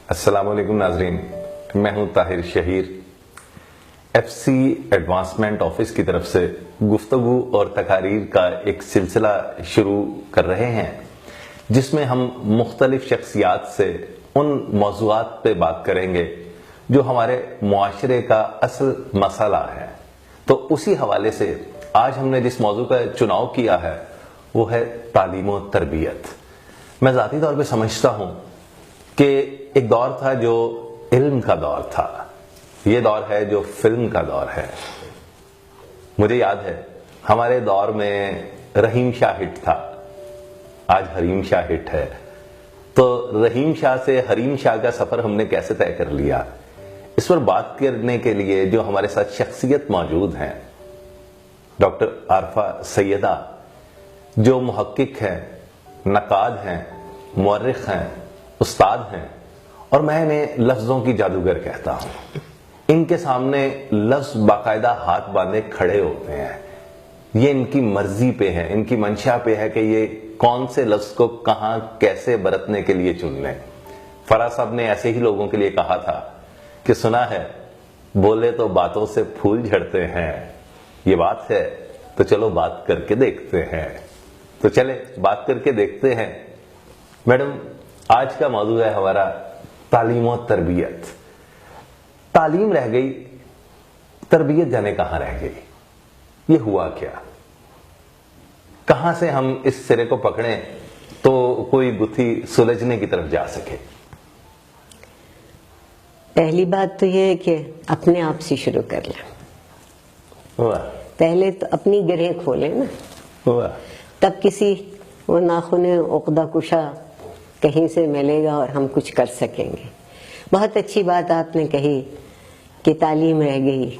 السلام علیکم ناظرین، میں ہوں Tahir Shaheer. F C advancement office کی طرف سے گفتگو اور تقاریر کا ایک سلسلہ شروع کر رہے ہیں جس میں ہم مختلف شخصیات سے ان موضوعات پہ بات کریں گے جو ہمارے معاشرے کا اصل مسئلہ ہے۔ تو اسی حوالے سے آج ہم نے جس موضوع کا چناؤ کیا ہے وہ ہے تعلیم و تربیت۔ میں ذاتی طور پہ سمجھتا ہوں کہ ایک دور تھا جو علم کا دور تھا، یہ دور ہے جو فلم کا دور ہے۔ مجھے یاد ہے ہمارے دور میں رحیم شاہ ہٹ تھا، آج حریم شاہ ہٹ ہے۔ تو رحیم شاہ سے حریم شاہ کا سفر ہم نے کیسے طے کر لیا، اس پر بات کرنے کے لیے جو ہمارے ساتھ شخصیت موجود ہیں، ڈاکٹر عارفہ سیدہ جو محقق ہیں، نقاد ہیں، مورخ ہیں، استاد ہیں، اور میں انہیں لفظوں کی جادوگر کہتا ہوں۔ ان کے سامنے لفظ باقاعدہ ہاتھ باندھے کھڑے ہوتے ہیں، یہ ان کی مرضی پہ ہے، ان کی منشا پہ ہے کہ یہ کون سے لفظ کو کہاں کیسے برتنے کے لیے چن لیں۔ فراز صاحب نے ایسے ہی لوگوں کے لیے کہا تھا کہ سنا ہے بولے تو باتوں سے پھول جھڑتے ہیں، یہ بات ہے تو چلو بات کر کے دیکھتے ہیں۔ تو چلے بات کر کے دیکھتے ہیں۔ میڈم، آج کا موضوع ہے ہمارا تعلیم و تربیت۔ تعلیم رہ گئی، تربیت جانے کہاں رہ گئی، یہ ہوا کیا؟ کہاں سے ہم اس سرے کو پکڑیں تو کوئی گتھی سلجھنے کی طرف جا سکے؟ پہلی بات تو یہ ہے کہ اپنے آپ سے شروع کر لیں۔ پہلے تو اپنی گرہیں کھولیں نا، تب کسی وہ ناخن عقدہ کشا کہیں سے ملے گا اور ہم کچھ کر سکیں گے۔ بہت اچھی بات آپ نے کہی کہ تعلیم رہ گئی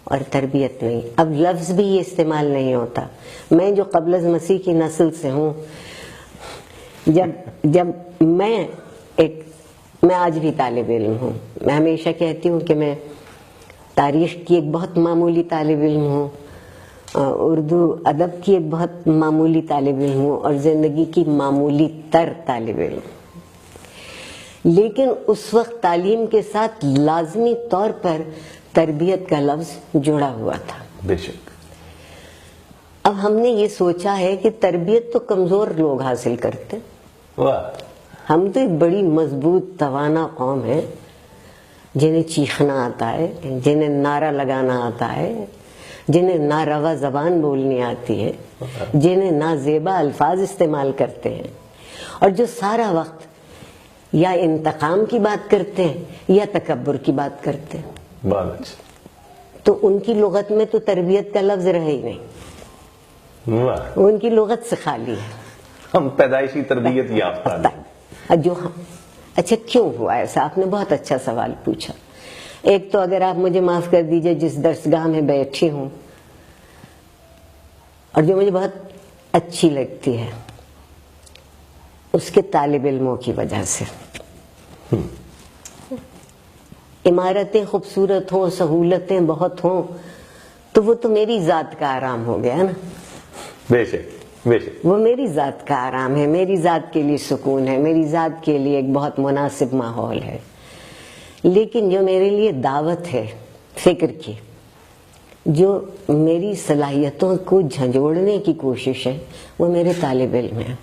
اور تربیت نہیں۔ اب لفظ بھی یہ استعمال نہیں ہوتا۔ میں جو قبل از مسیح کی نسل سے ہوں، جب میں آج بھی طالب علم ہوں، میں ہمیشہ کہتی ہوں کہ میں تاریخ کی ایک بہت معمولی طالب علم ہوں، اردو ادب کی ایک بہت معمولی طالب علم ہوں، اور زندگی کی معمولی تر طالب علم۔ لیکن اس وقت تعلیم کے ساتھ لازمی طور پر تربیت کا لفظ جڑا ہوا تھا۔ بے شک۔ اب ہم نے یہ سوچا ہے کہ تربیت تو کمزور لوگ حاصل کرتے، ہم تو ایک بڑی مضبوط توانا قوم ہے جنہیں چیخنا آتا ہے، جنہیں نعرہ لگانا آتا ہے، جنہیں ناروا زبان بولنی آتی ہے، جنہیں نازیبا الفاظ استعمال کرتے ہیں، اور جو سارا وقت یا انتقام کی بات کرتے ہیں یا تکبر کی بات کرتے ہیں۔ بہت اچھا۔ تو ان کی لغت میں تو تربیت کا لفظ رہے ہی نہیں، ان کی لغت سے خالی ہے۔ ہم پیدائشی تربیت یافتہ ہیں۔ اچھا کیوں ہوا ایسا؟ آپ نے بہت اچھا سوال پوچھا۔ ایک تو اگر آپ مجھے معاف کر دیجئے، جس درسگاہ میں بیٹھی ہوں اور جو مجھے بہت اچھی لگتی ہے، اس کے طالب علموں کی وجہ سے عمارتیں خوبصورت ہوں، سہولتیں بہت ہوں، تو وہ تو میری ذات کا آرام ہو گیا نا۔ بے شک، بے شک۔ وہ میری ذات کا آرام ہے، میری ذات کے لیے سکون ہے، میری ذات کے لیے ایک بہت مناسب ماحول ہے۔ لیکن جو میرے لیے دعوت ہے فکر کی، جو میری صلاحیتوں کو جھنجھوڑنے کی کوشش ہے، وہ میرے طالب علم ہیں۔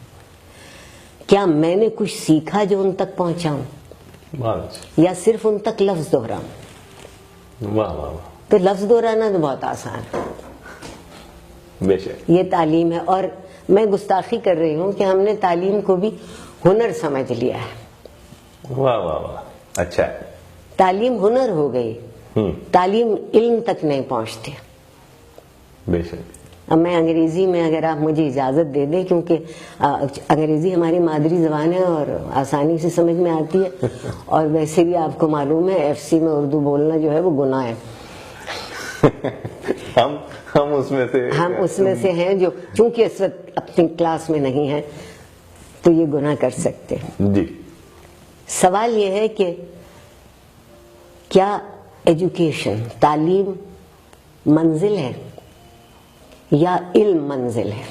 کیا میں نے کچھ سیکھا جو ان تک پہنچاؤں، یا صرف ان تک لفظ دہراؤں؟ واہ واہ۔ تو لفظ دہرانا تو بہت آسان ہے، بے شک۔ یہ تعلیم ہے۔ اور میں گستاخی کر رہی ہوں کہ ہم نے تعلیم کو بھی ہنر سمجھ لیا ہے۔ واہ واہ واہ، اچھا ہے۔ تعلیم ہنر ہو گئی، تعلیم علم تک نہیں پہنچتی۔ بے شک۔ اب میں انگریزی میں، اگر آپ مجھے اجازت دے دیں، کیونکہ انگریزی ہماری مادری زبان ہے اور آسانی سے سمجھ میں آتی ہے، اور ویسے بھی آپ کو معلوم ہے ایف سی میں اردو بولنا جو ہے وہ گناہ ہے۔ ہم اس میں سے ہیں جو چونکہ اس وقت اپنی کلاس میں نہیں ہیں تو یہ گناہ کر سکتے ہیں۔ جی۔ سوال یہ ہے کہ کیا ایجوکیشن، تعلیم منزل ہے یا علم منزل ہے؟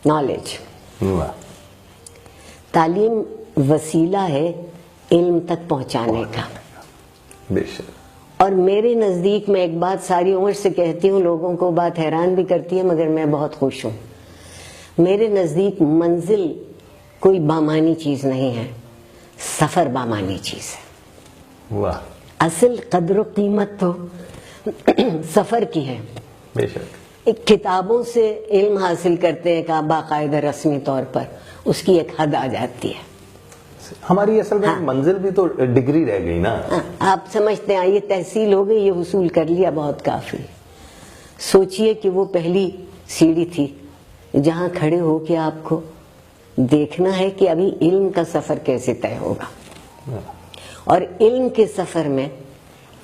نالج، تعلیم وسیلہ ہے علم تک پہنچانے کا. بے شک. اور میرے نزدیک میں ایک بات ساری عمر سے کہتی ہوں, لوگوں کو بات حیران بھی کرتی ہے مگر میں بہت خوش ہوں. میرے نزدیک منزل کوئی بامانی چیز نہیں ہے, سفر بامانی چیز ہے. واہ. اصل قدر و قیمت تو سفر کی ہے. بے شک. ایک کتابوں سے علم حاصل کرتے ہیں کہ باقاعدہ رسمی طور پر, اس کی ایک حد آ جاتی ہے. ہماری اصل میں منزل بھی تو ڈگری رہ گئی نا. آپ سمجھتے ہیں یہ تحصیل ہو گئی, یہ حصول کر لیا, بہت کافی. سوچئے کہ وہ پہلی سیڑھی تھی جہاں کھڑے ہو کے آپ کو دیکھنا ہے کہ ابھی علم کا سفر کیسے طے ہوگا. اور علم کے سفر میں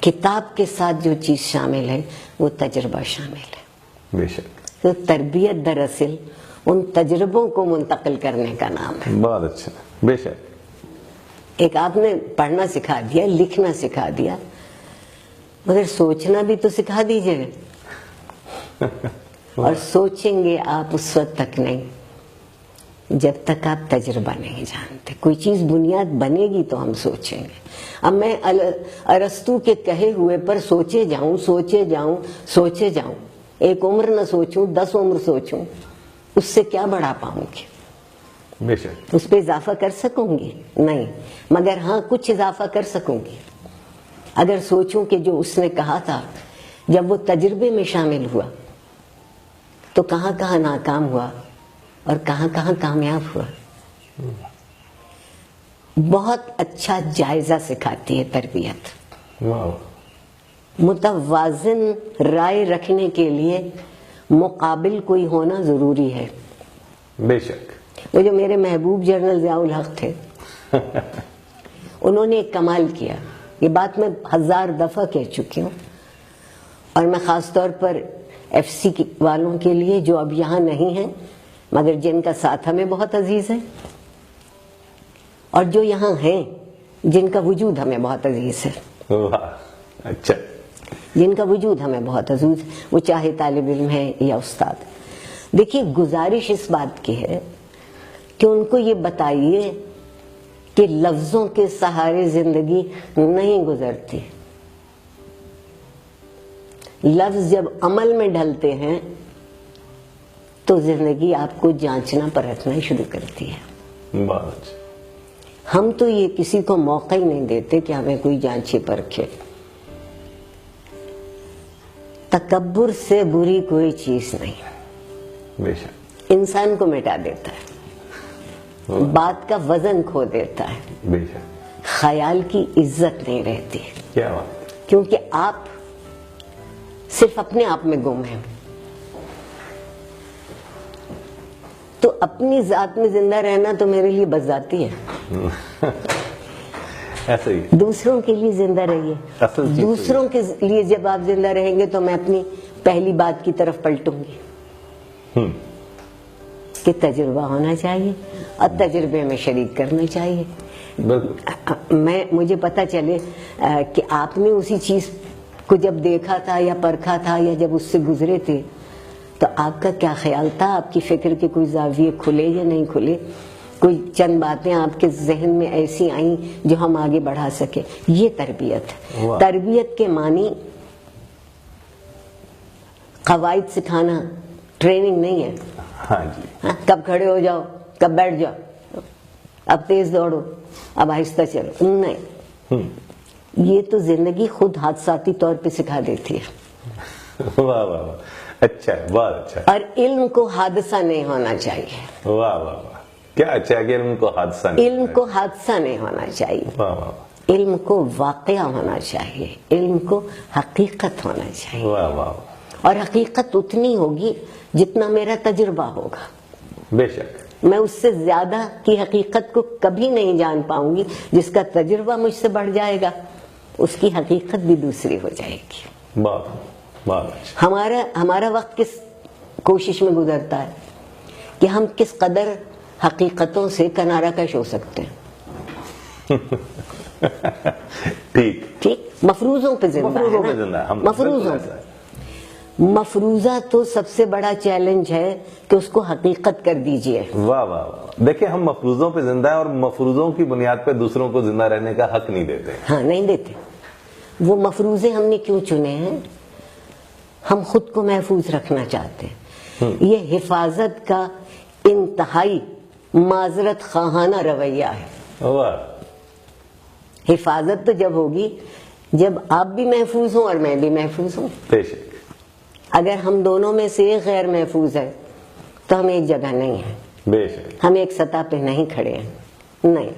کتاب کے ساتھ جو چیز شامل ہے وہ تجربہ شامل ہے. بے شک. تو تربیت دراصل ان تجربوں کو منتقل کرنے کا نام ہے. بہت اچھا. بے شک. ایک آپ نے پڑھنا سکھا دیا, لکھنا سکھا دیا, مگر سوچنا بھی تو سکھا دیجئے. اور سوچیں گے آپ اس وقت تک نہیں جب تک آپ تجربہ نہیں جانتے. کوئی چیز بنیاد بنے گی تو ہم سوچیں گے. اب میں ارسطو کے کہے ہوئے پر سوچے جاؤں, ایک عمر نہ سوچوں, 10 عمر سوچوں, اس سے کیا بڑھا پاؤں گی؟ بے شک. اس پہ اضافہ کر سکوں گی؟ نہیں. مگر ہاں کچھ اضافہ کر سکوں گی اگر سوچوں کہ جو اس نے کہا تھا جب وہ تجربے میں شامل ہوا تو کہاں کہاں ناکام ہوا اور کہاں کہاں کامیاب ہوا. بہت اچھا جائزہ سکھاتی ہے تربیت. واو. متوازن رائے رکھنے کے لیے مقابل کوئی ہونا ضروری ہے. بے شک. وہ جو میرے محبوب جنرل ضیاء الحق تھے انہوں نے ایک کمال کیا. یہ بات میں 1000 دفعہ کہہ چکی ہوں, اور میں خاص طور پر ایف سی والوں کے لیے جو اب یہاں نہیں ہیں مگر جن کا ساتھ ہمیں بہت عزیز ہے, اور جو یہاں ہیں جن کا وجود ہمیں بہت عزیز ہے. اچھا. جن کا وجود ہمیں بہت عزیز, وہ چاہے طالب علم ہے یا استاد. دیکھیے گزارش اس بات کی ہے کہ ان کو یہ بتائیے کہ لفظوں کے سہارے زندگی نہیں گزرتی. لفظ جب عمل میں ڈھلتے ہیں تو زندگی آپ کو جانچنا پرکھنا شروع کرتی ہے. بات. ہم تو یہ کسی کو موقع ہی نہیں دیتے کہ ہمیں کوئی جانچے پرکھے. تکبر سے بری کوئی چیز نہیں. بے شک. انسان کو مٹا دیتا ہے, بات کا وزن کھو دیتا ہے, بے شک. خیال کی عزت نہیں رہتی. کیا بات. کیونکہ آپ صرف اپنے آپ میں گم ہیں. تو اپنی ذات میں زندہ رہنا تو میرے لیے بس ذاتی ہے. ایسے ہی دوسروں کے لیے زندہ رہیے. دوسروں کے لیے جب آپ زندہ رہیں گے تو میں اپنی پہلی بات کی طرف پلٹوں گی کہ تجربہ ہونا چاہیے اور تجربے میں شریک کرنا چاہیے. مجھے پتا چلے کہ آپ نے اسی چیز کو جب دیکھا تھا یا پرکھا تھا یا جب اس سے گزرے تھے تو آپ کا کیا خیال تھا, آپ کی فکر کے کوئی زاویے کھلے یا نہیں کھلے, کوئی چند باتیں آپ کے ذہن میں ایسی آئیں جو ہم آگے بڑھا سکے. یہ تربیت ہے. تربیت کے معنی قواعد سکھانا, ٹریننگ نہیں ہے. ہاں جی. کب کھڑے ہو جاؤ, کب بیٹھ جاؤ, اب تیز دوڑو, اب آہستہ چلو, نہیں. یہ تو زندگی خود حادثاتی طور پہ سکھا دیتی ہے. واہ واہ. اچھا, بہت اچھا. اور علم کو حادثہ نہیں ہونا چاہیے. واہ واہ. کیا اچھا کہ علم کو حادثہ نہیں, علم کو حادثہ نہیں ہونا چاہیے. واہ واہ. علم کو واقعہ ہونا چاہیے, علم کو حقیقت ہونا چاہیے. واہ واہ. اور حقیقت اتنی ہوگی جتنا میرا تجربہ ہوگا. بے شک. میں اس سے زیادہ کی حقیقت کو کبھی نہیں جان پاؤں گی. جس کا تجربہ مجھ سے بڑھ جائے گا اس کی حقیقت بھی دوسری ہو جائے گی. ہمارا وقت کس کوشش میں گزرتا ہے کہ ہم کس قدر حقیقتوں سے کنارہ کش ہو سکتے ہیں. ٹھیک. مفروضوں پہ زندہ. مفروضہ تو سب سے بڑا چیلنج ہے کہ اس کو حقیقت کر دیجئے. واہ واہ واہ. دیکھیں ہم مفروضوں پہ زندہ ہیں اور مفروضوں کی بنیاد پہ دوسروں کو زندہ رہنے کا حق نہیں دیتے. ہاں نہیں دیتے. وہ مفروضے ہم نے کیوں چنے ہیں؟ ہم خود کو محفوظ رکھنا چاہتے ہیں. یہ حفاظت کا انتہائی معذرت خواہانہ رویہ ہے. واہ. حفاظت تو جب ہوگی جب آپ بھی محفوظ ہوں اور میں بھی محفوظ ہوں. بے شک. اگر ہم دونوں میں سے ایک غیر محفوظ ہے تو ہم ایک جگہ نہیں ہیں. بے شک. ہم ایک سطح پہ نہیں کھڑے ہیں. نہیں،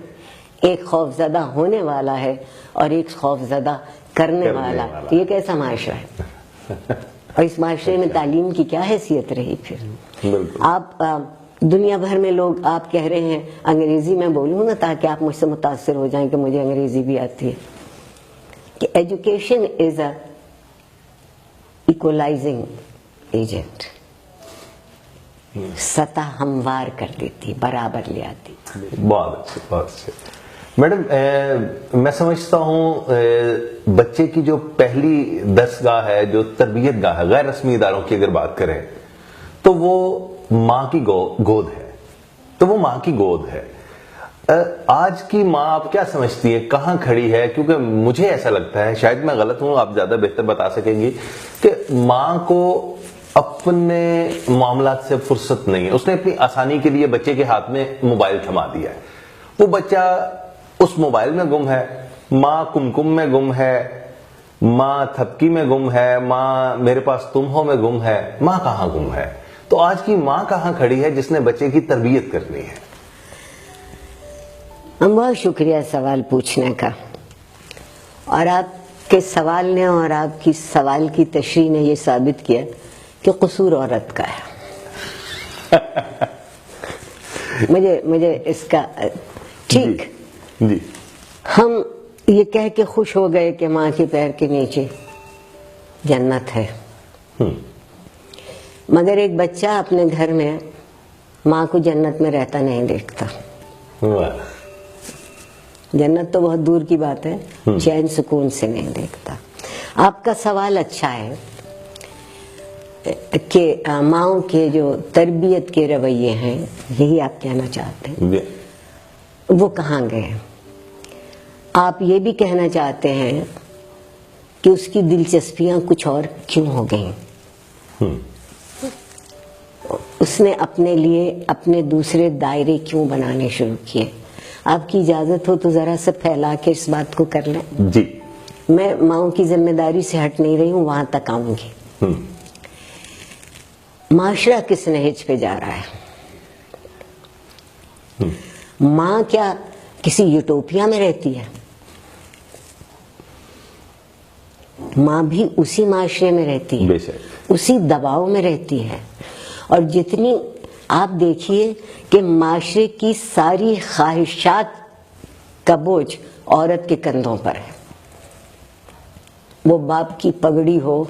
ایک خوف زدہ ہونے والا ہے اور ایک خوف زدہ کرنے والا. یہ کیسا معاشرہ ہے؟ اور اس معاشرے میں تعلیم کی کیا حیثیت رہی پھر؟ آپ دنیا بھر میں لوگ آپ کہہ رہے ہیں انگریزی میں بولوں نا تاکہ آپ مجھ سے متاثر ہو جائیں کہ مجھے انگریزی بھی آتی ہے، کہ ایجوکیشن از اے ایکولائزنگ ایجنٹ. سطح ہموار کر دیتی، برابر لے آتی. بہت اچھے بہت اچھے. میڈم میں سمجھتا ہوں بچے کی جو پہلی درسگاہ ہے، جو تربیت گاہ ہے غیر رسمی اداروں کی اگر بات کریں تو وہ ماں کی گود ہے. تو وہ ماں کی گود ہے. آج کی ماں آپ کیا سمجھتی ہے کہاں کھڑی ہے؟ کیونکہ مجھے ایسا لگتا ہے، شاید میں غلط ہوں، آپ زیادہ بہتر بتا سکیں گی، کہ ماں کو اپنے معاملات سے فرصت نہیں ہے. اس نے اپنی آسانی کے لیے بچے کے ہاتھ میں موبائل تھما دیا ہے. وہ بچہ اس موبائل میں گم ہے، ماں کمکم میں گم ہے، ماں تھپکی میں گم ہے، ماں میرے پاس تم ہو میں گم ہے. ماں کہاں گم ہے؟ تو آج کی ماں کہاں کھڑی ہے جس نے بچے کی تربیت کرنی ہے؟ بہت شکریہ سوال پوچھنے کا. اور آپ کے سوال نے اور آپ کی سوال کی تشریح نے یہ ثابت کیا کہ قصور عورت کا ہے. مجھے اس کا ٹھیک. جی. ہم یہ کہہ کے خوش ہو گئے کہ ماں کے پیر کے نیچے جنت ہے، مگر ایک بچہ اپنے گھر میں ماں کو جنت میں رہتا نہیں دیکھتا. جنت تو بہت دور کی بات ہے، چین سکون سے نہیں دیکھتا. آپ کا سوال اچھا ہے کہ ماؤں کے جو تربیت کے رویے ہیں، یہی آپ کہنا چاہتے ہیں، وہ کہاں گئے؟ آپ یہ بھی کہنا چاہتے ہیں کہ اس کی دلچسپیاں کچھ اور کیوں ہو گئیں؟ اس نے اپنے لیے اپنے دوسرے دائرے کیوں بنانے شروع کیے؟ آپ کی اجازت ہو تو ذرا سا پھیلا کے اس بات کو کر لیں. جی. میں ماؤں کی ذمہ داری سے ہٹ نہیں رہی ہوں، وہاں تک آؤں گی. معاشرہ کس نہج پہ جا رہا ہے؟ ماں کیا کسی یوٹوپیا میں رہتی ہے؟ ماں بھی اسی معاشرے میں رہتی ہے، اسی دباؤ میں رہتی ہے. اور جتنی آپ دیکھیے کہ معاشرے کی ساری خواہشات کا بوجھ عورت کے کندھوں پر ہے. وہ باپ کی پگڑی ہو،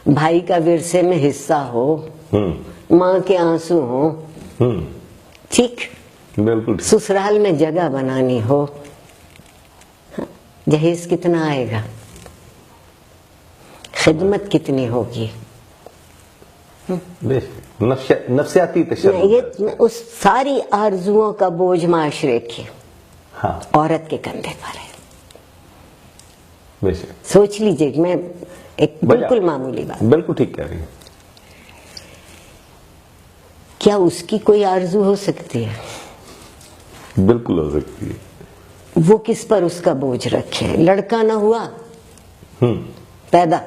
بھائی کا ورثے میں حصہ ہو، ماں کے آنسو ہو، ٹھیک، بالکل سسرال میں جگہ بنانی ہو. جہیز کتنا آئے گا؟ خدمت کتنی ہوگی؟ نفسیاتی تشدد، اس ساری آرزوؤں کا بوجھ معاشرے کی عورت کے کندھے پر ہے. سوچ لیجئے، میں ایک بالکل معمولی بات، بالکل ٹھیک کہہ رہی ہیں. کیا اس کی کوئی آرزو ہو سکتی ہے؟ بالکل ہو سکتی ہے. وہ کس پر اس کا بوجھ رکھے؟ لڑکا نہ ہوا پیدا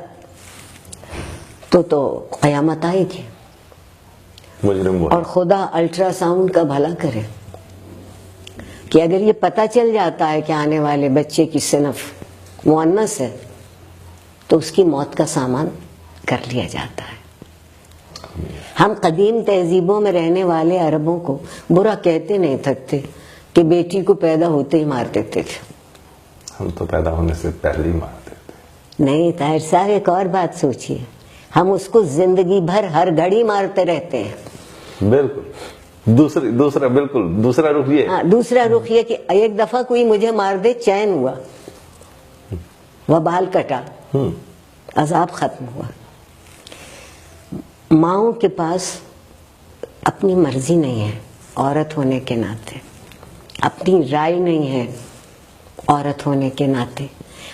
تو قیامت آئے گی. اور خدا الٹرا ساؤنڈ کا بھلا کرے کہ اگر یہ پتہ چل جاتا ہے کہ آنے والے بچے کی صنف مؤنث ہے تو اس کی موت کا سامان کر لیا جاتا ہے. ہم قدیم تہذیبوں میں رہنے والے عربوں کو برا کہتے نہیں تھکتے کہ بیٹی کو پیدا ہوتے ہی مار دیتے تھے. ہم تو پیدا ہونے سے پہلے ہی مار دیتے. نہیں طاہر صاحب، ایک اور بات سوچئے، ہم اس کو زندگی بھر ہر گھڑی مارتے رہتے ہیں. بالکل دوسرا بالکل دوسرا رخ یہ، دوسرا رخ یہ کہ ایک دفعہ کوئی مجھے مار دے، چین ہوا، وہ بال کٹا، عذاب ختم ہوا. ماؤں کے پاس اپنی مرضی نہیں ہے عورت ہونے کے ناطے, اپنی رائے نہیں ہے عورت ہونے کے ناطے,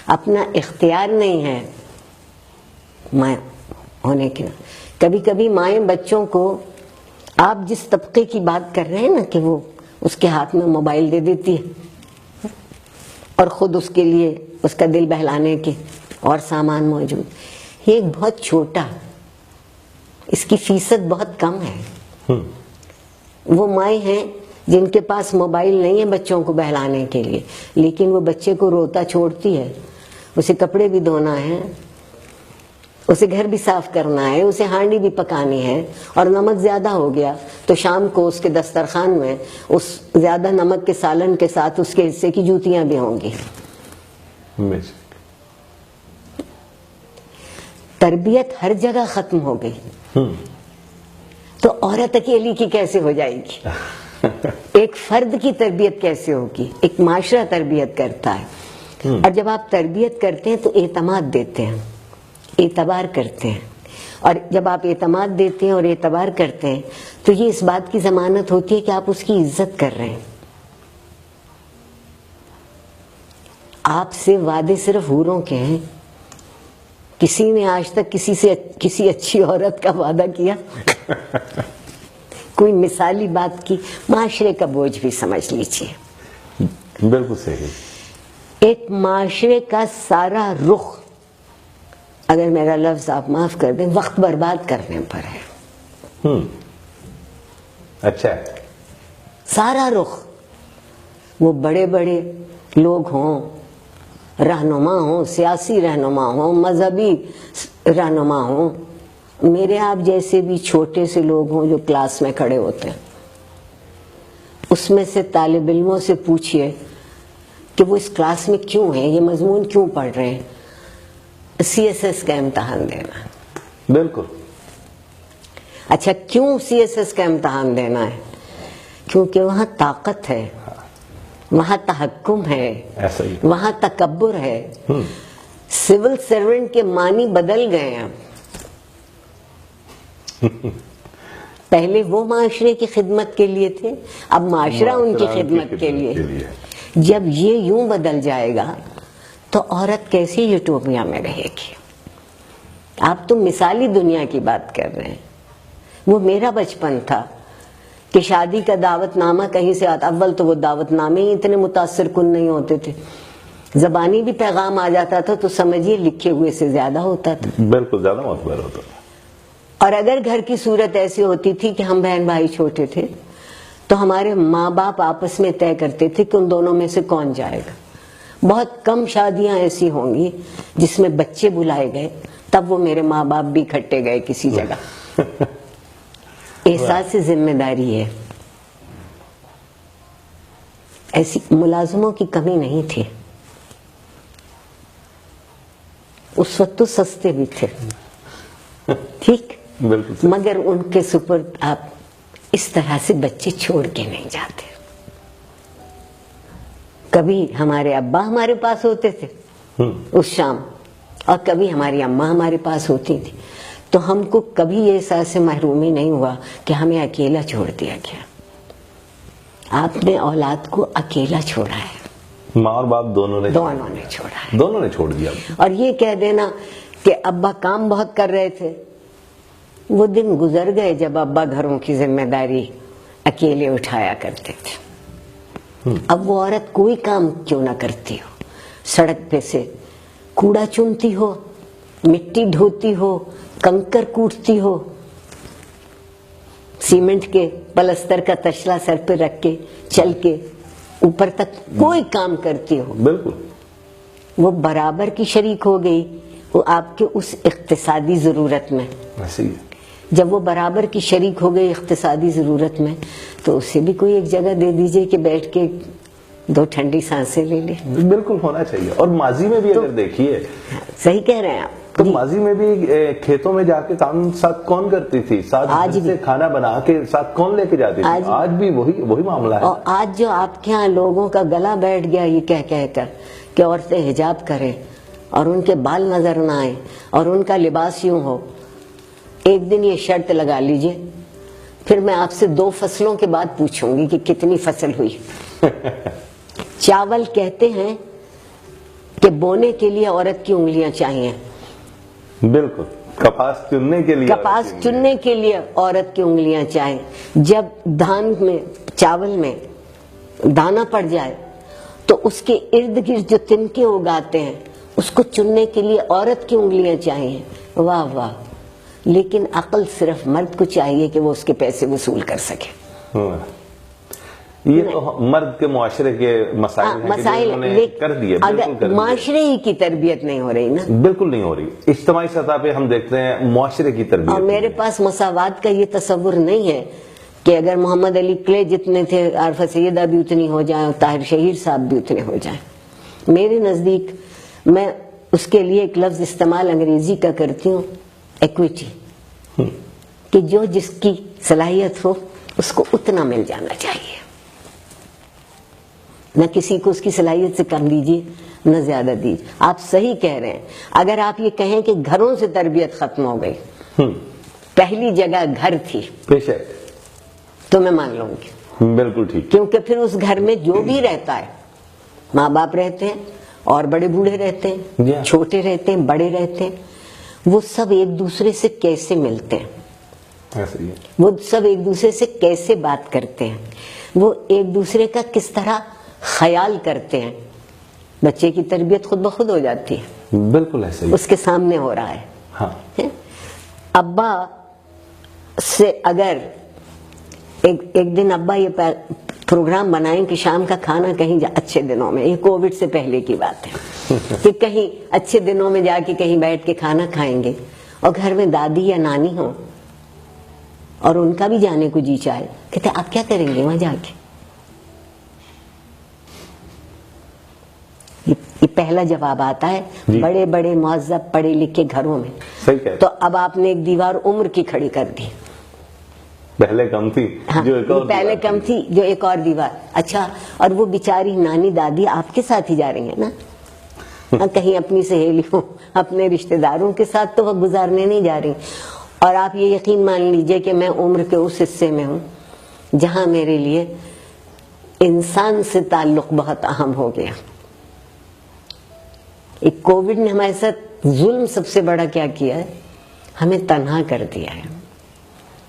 اپنا اختیار نہیں ہے ماں ہونے کے ناطے. کبھی کبھی مائیں بچوں کو, آپ جس طبقے کی بات کر رہے ہیں نا کہ وہ اس کے ہاتھ میں موبائل دے دیتی ہے اور خود اس کے لیے اس کا دل بہلانے کے اور سامان موجود, یہ ایک بہت چھوٹا, اس کی فیصد بہت کم ہے. وہ مائیں ہیں جن کے پاس موبائل نہیں ہے بچوں کو بہلانے کے لیے, لیکن وہ بچے کو روتا چھوڑتی ہے, اسے کپڑے بھی دھونا ہے, اسے گھر بھی صاف کرنا ہے, اسے ہانڈی بھی پکانی ہے, اور نمک زیادہ ہو گیا تو شام کو اس کے دسترخوان میں اس زیادہ نمک کے سالن کے ساتھ اس کے حصے کی جوتیاں بھی ہوں گی. تربیت ہر جگہ ختم ہو گئی تو عورت اکیلی کی کیسے ہو جائے گی؟ ایک فرد کی تربیت کیسے ہوگی؟ ایک معاشرہ تربیت کرتا ہے, اور جب آپ تربیت کرتے ہیں تو اعتماد دیتے ہیں, اعتبار کرتے ہیں, اور جب آپ اعتماد دیتے ہیں اور اعتبار کرتے ہیں تو یہ اس بات کی ضمانت ہوتی ہے کہ آپ اس کی عزت کر رہے ہیں. آپ سے وعدے صرف حوروں کے ہیں, کسی نے آج تک کسی سے کسی اچھی عورت کا وعدہ کیا؟ کوئی مثالی بات کی؟ معاشرے کا بوجھ بھی سمجھ لیجیے. بالکل صحیح. ایک معاشرے کا سارا رخ, اگر میرا لفظ آپ معاف کر دیں, وقت برباد کرنے پر ہے. اچھا. سارا رخ, وہ بڑے بڑے لوگ ہوں, رہنما ہوں, سیاسی رہنما ہوں, مذہبی رہنما ہوں, میرے آپ جیسے بھی چھوٹے سے لوگ ہوں جو کلاس میں کھڑے ہوتے ہیں, اس میں سے طالب علموں سے پوچھئے کہ وہ اس کلاس میں کیوں ہیں, یہ مضمون کیوں پڑھ رہے ہیں؟ سی ایس ایس کا امتحان دینا. بالکل. اچھا, کیوں سی ایس ایس کا امتحان دینا ہے؟ کیونکہ وہاں طاقت ہے, وہاں تحکم ہے, وہاں تکبر ہے. سول سرونٹ کے معنی بدل گئے ہیں. پہلے وہ معاشرے کی خدمت کے لیے تھے, اب معاشرہ ان کی خدمت کے لیے. جب یہ یوں بدل جائے گا تو عورت کیسی یوٹوپیا میں رہے گی؟ آپ تو مثالی دنیا کی بات کر رہے ہیں. وہ میرا بچپن تھا کہ شادی کا دعوت نامہ کہیں سے آتا, اول تو وہ دعوت نامے ہی اتنے متاثر کن نہیں ہوتے تھے, زبانی بھی پیغام آ جاتا تھا تو سمجھیے لکھے ہوئے سے زیادہ ہوتا تھا. بالکل زیادہ معتبر ہوتا تھا. اور اگر گھر کی صورت ایسی ہوتی تھی کہ ہم بہن بھائی چھوٹے تھے تو ہمارے ماں باپ آپس میں طے کرتے تھے کہ ان دونوں میں سے کون جائے گا. بہت کم شادیاں ایسی ہوں گی جس میں بچے بلائے گئے, تب وہ میرے ماں باپ بھی اکٹھے گئے کسی جگہ. احساس ذمہ داری ہے. ایسی ملازموں کی کمی نہیں تھی, اس وقت تو سستے بھی تھے, ٹھیک, مگر ان کے سپرد آپ اس طرح سے بچے چھوڑ کے نہیں جاتے. کبھی ہمارے ابا ہمارے پاس ہوتے تھے اس شام, اور کبھی ہماری اماں ہمارے پاس ہوتی تھی, تو ہم کو کبھی یہ احساس محرومی نہیں ہوا کہ ہمیں اکیلا چھوڑ دیا گیا. آپ نے اولاد کو اکیلا چھوڑا ہے, ماں اور باپ دونوں نے چھوڑا ہے, دونوں نے چھوڑ دیا. اور یہ کہہ دینا کہ ابا کام بہت کر رہے تھے, وہ دن گزر گئے جب ابا گھروں کی ذمہ داری اکیلے اٹھایا کرتے تھے. اب وہ عورت کوئی کام کیوں نہ کرتی ہو, سڑک پہ سے کوڑا چنتی ہو, مٹی ڈھوتی ہو, کنکر کوٹتی ہو, سیمنٹ کے پلستر کا تشلا سر پہ رکھ کے چل کے اوپر تک کوئی کام کرتی ہو, بالکل وہ برابر کی شریک ہو گئی وہ آپ کے اس اقتصادی ضرورت میں. جب وہ برابر کی شریک ہو گئی اقتصادی ضرورت میں, تو اسے بھی کوئی ایک جگہ دے دیجئے کہ بیٹھ کے دو ٹھنڈی سانسیں لے لے. بالکل ہونا چاہیے. اور ماضی میں بھی اگر دیکھیے, صحیح کہہ رہے ہیں آپ, تو ماضی میں بھی کھیتوں میں جا کے کام ساتھ کون کرتی تھی, ساتھ سے کھانا بنا کے ساتھ کون لے کے جاتی تھی؟ آج بھی وہی معاملہ ہے. اور آج جو آپ کے ہاں لوگوں کا گلا بیٹھ گیا یہ کہہ کہہ کر کہ عورتیں حجاب کریں, اور ان کے بال نظر نہ آئے اور ان کا لباس یوں ہو، ایک دن یہ شرط لگا لیجئے، پھر میں آپ سے 2 فصلوں کے بعد پوچھوں گی کہ کتنی فصل ہوئی۔ چاول کہتے ہیں کہ بونے کے لیے عورت کی انگلیاں چاہیے، بالکل، کپاس چننے کے لیے، کپاس چننے کے لیے عورت کی انگلیاں چاہیے۔ جب دھان میں، چاول میں دانہ پڑ جائے تو اس کے ارد گرد جو تنکے اگاتے ہیں اس کو چننے کے لیے عورت کی انگلیاں چاہیے۔ واہ واہ، لیکن عقل صرف مرد کو چاہیے کہ وہ اس کے پیسے وصول کر سکے۔ یہ تو مرد کے معاشرے کے مسائل ہیں کر دیے، اگر معاشرے ہی کی تربیت نہیں ہو رہی نا، بالکل نہیں ہو رہی، اجتماعی سطح پہ ہم دیکھتے ہیں معاشرے کی تربیت۔ اور میرے پاس مساوات کا یہ تصور نہیں ہے کہ اگر محمد علی کلے جتنے تھے عارفہ سیدہ بھی اتنی ہو جائیں اور طاہر شہیر صاحب بھی اتنے ہو جائیں۔ میرے نزدیک میں اس کے لیے ایک لفظ استعمال انگریزی کا کرتی ہوں، ایکویٹی، کہ جو جس کی صلاحیت ہو اس کو اتنا مل جانا چاہیے، نہ کسی کو اس کی صلاحیت سے کم دیجیے نہ زیادہ دیجیے۔ آپ صحیح کہہ رہے ہیں، اگر آپ یہ کہیں کہ گھروں سے تربیت ختم ہو گئی، پہلی جگہ گھر تھی، تو میں مان لوں گی، بالکل ٹھیک، کیونکہ پھر اس گھر میں جو بھی رہتا ہے، ماں باپ رہتے ہیں اور بڑے بوڑھے رہتے ہیں، چھوٹے رہتے ہیں، بڑے رہتے ہیں، وہ سب ایک دوسرے سے کیسے ملتے ہیں، وہ سب ایک دوسرے سے کیسے بات کرتے ہیں، وہ ایک دوسرے کا کس طرح خیال کرتے ہیں، بچے کی تربیت خود بخود ہو جاتی ہے، بالکل ایسے ہی اس کے سامنے ہو رہا ہے۔ ابا سے اگر ایک دن ابا یہ پروگرام بنائیں کہ شام کا کھانا کہیں اچھے دنوں میں، یہ کووڈ سے پہلے کی بات ہے، کہ کہیں اچھے دنوں میں جا کے کہیں بیٹھ کے کھانا کھائیں گے اور گھر میں دادی یا نانی ہو اور ان کا بھی جانے کو جی چاہے، کہتے آپ کیا کریں گے وہاں جا کے؟ یہ پہلا جواب آتا ہے بڑے بڑے مہذب پڑھے لکھے گھروں میں۔ تو اب آپ نے ایک دیوار عمر کی کھڑی کر دی، پہلے کم تھی پہلے کم تھی جو ایک اور دیوار، اچھا، اور وہ بیچاری نانی دادی آپ کے ساتھ ہی جا رہی ہیں نا، کہیں اپنی سہیلیوں اپنے رشتہ داروں کے ساتھ تو وہ گزارنے نہیں جا رہی، اور آپ یہ یقین مان لیجئے کہ میں عمر کے اس حصے میں ہوں جہاں میرے لیے انسان سے تعلق بہت اہم ہو گیا۔ ایک کووڈ نے ہمارے ساتھ ظلم سب سے بڑا کیا کیا ہے، ہمیں تنہا کر دیا ہے،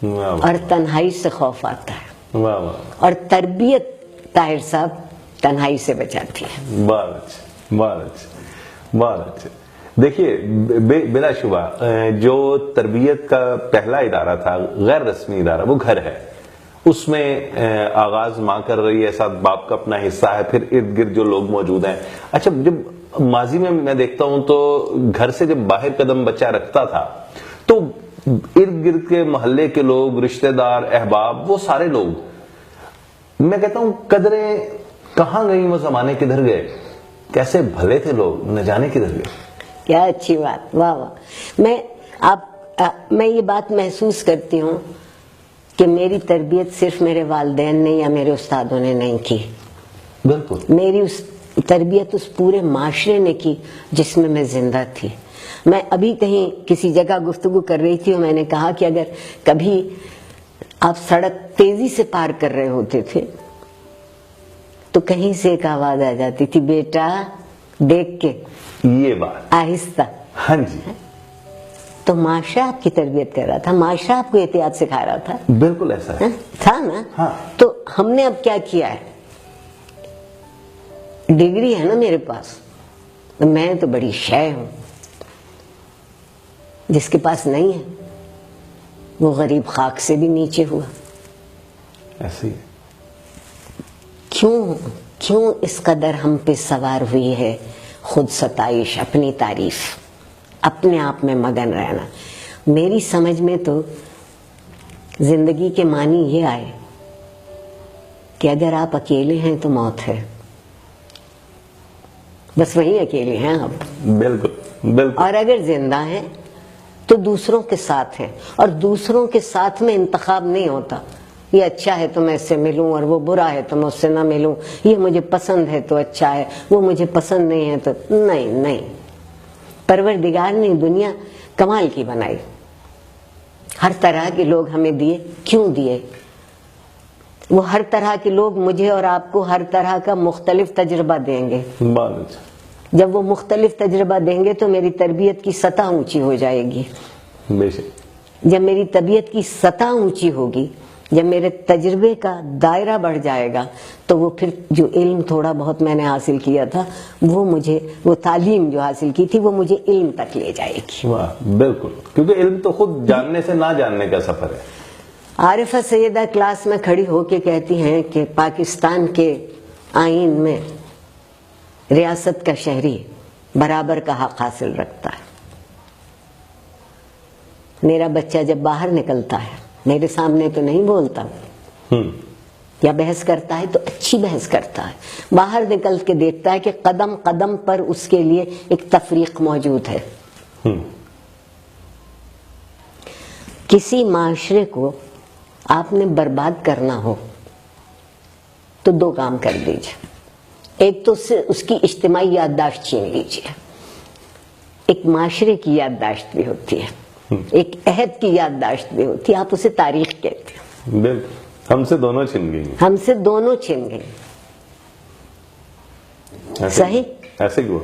اور تنہائی سے خوف آتا ہے، اور تربیت طاہر صاحب تنہائی سے بچاتی ہے۔ بہت اچھا۔ دیکھیے، بلا شبہ جو تربیت کا پہلا ادارہ تھا، غیر رسمی ادارہ، وہ گھر ہے، اس میں آغاز ماں کر رہی ہے، ساتھ باپ کا اپنا حصہ ہے، پھر ارد گرد جو لوگ موجود ہیں۔ اچھا، جب ماضی میں دیکھتا ہوں تو گھر سے جب باہر قدم بچہ رکھتا تھا تو ارد گرد کے محلے کے لوگ، رشتہ دار، احباب، وہ سارے لوگ، میں کہتا ہوں قدریں کہاں گئیں، وہ زمانے کدھر گئے، کیسے بھلے تھے لوگ، نہ جانے کدھر گئے۔ کیا اچھی بات، واہ واہ۔ میں یہ بات محسوس کرتی ہوں کہ میری تربیت صرف میرے والدین نے یا میرے استادوں نے نہیں کی، بالکل میری اس تربیت اس پورے معاشرے نے کی جس میں میں زندہ تھی۔ میں ابھی کہیں کسی جگہ گفتگو کر رہی تھی اور میں نے کہا کہ اگر کبھی آپ سڑک تیزی سے پار کر رہے ہوتے تھے تو کہیں سے ایک آواز آ جاتی تھی، بیٹا دیکھ کے، یہ بات آہستہ۔ ہاں جی، تو معاشرہ آپ کی تربیت کر رہا تھا، معاشرہ آپ کو احتیاط سکھا رہا تھا، بالکل ایسا ہے، تھا نا۔ ہاں۔ تو ہم نے اب کیا کیا ہے، ڈگری ہے نا میرے پاس، میں تو بڑی شے ہوں، جس کے پاس نہیں ہے وہ غریب خاک سے بھی نیچے ہوا۔ ایسے ہی کیوں اس قدر ہم پہ سوار ہوئی ہے خود ستائش، اپنی تعریف، اپنے آپ میں مگن رہنا۔ میری سمجھ میں تو زندگی کے معنی یہ آئے کہ اگر آپ اکیلے ہیں تو موت ہے، بس وہی اکیلے ہیں آپ، بالکل، اور اگر زندہ ہیں تو دوسروں کے ساتھ ہیں، اور دوسروں کے ساتھ میں انتخاب نہیں ہوتا، یہ اچھا ہے تو میں اس سے ملوں اور وہ برا ہے تو میں اس سے نہ ملوں، یہ مجھے پسند ہے تو اچھا ہے، وہ مجھے پسند نہیں ہے تو نہیں۔ پروردگار نے دنیا کمال کی بنائی، ہر طرح کے لوگ ہمیں دیے. کیوں دیے؟ وہ ہر طرح کے لوگ مجھے اور آپ کو ہر طرح کا مختلف تجربہ دیں گے. جب وہ مختلف تجربہ دیں گے تو میری تربیت کی سطح اونچی ہو جائے گی. جب میری طبیعت کی سطح اونچی ہوگی، جب میرے تجربے کا دائرہ بڑھ جائے گا، تو وہ پھر جو علم تھوڑا بہت میں نے حاصل کیا تھا، وہ تعلیم جو حاصل کی تھی، وہ مجھے علم تک لے جائے گی. بالکل، کیونکہ علم تو خود جاننے سے نہ جاننے کا سفر ہے. عارفہ سیدہ کلاس میں کھڑی ہو کے کہتی ہیں کہ پاکستان کے آئین میں ریاست کا شہری برابر کا حق حاصل رکھتا ہے. میرا بچہ جب باہر نکلتا ہے، میرے سامنے تو نہیں بولتا، یا بحث کرتا ہے تو اچھی بحث کرتا ہے، باہر نکل کے دیکھتا ہے کہ قدم قدم پر اس کے لیے ایک تفریق موجود ہے. کسی معاشرے کو آپ نے برباد کرنا ہو تو دو کام کر دیجئے. ایک تو اس کی اجتماعی یادداشت چھین لیجئے. ایک معاشرے کی یادداشت بھی ہوتی ہے، ایک عہد کی یادداشت بھی ہوتی ہے، آپ اسے تاریخ کہتے ہیں. بالکل، ہم سے دونوں چھن گئی. ہم سے دونوں چھن گئی. صحیح؟ ایسے کیوں؟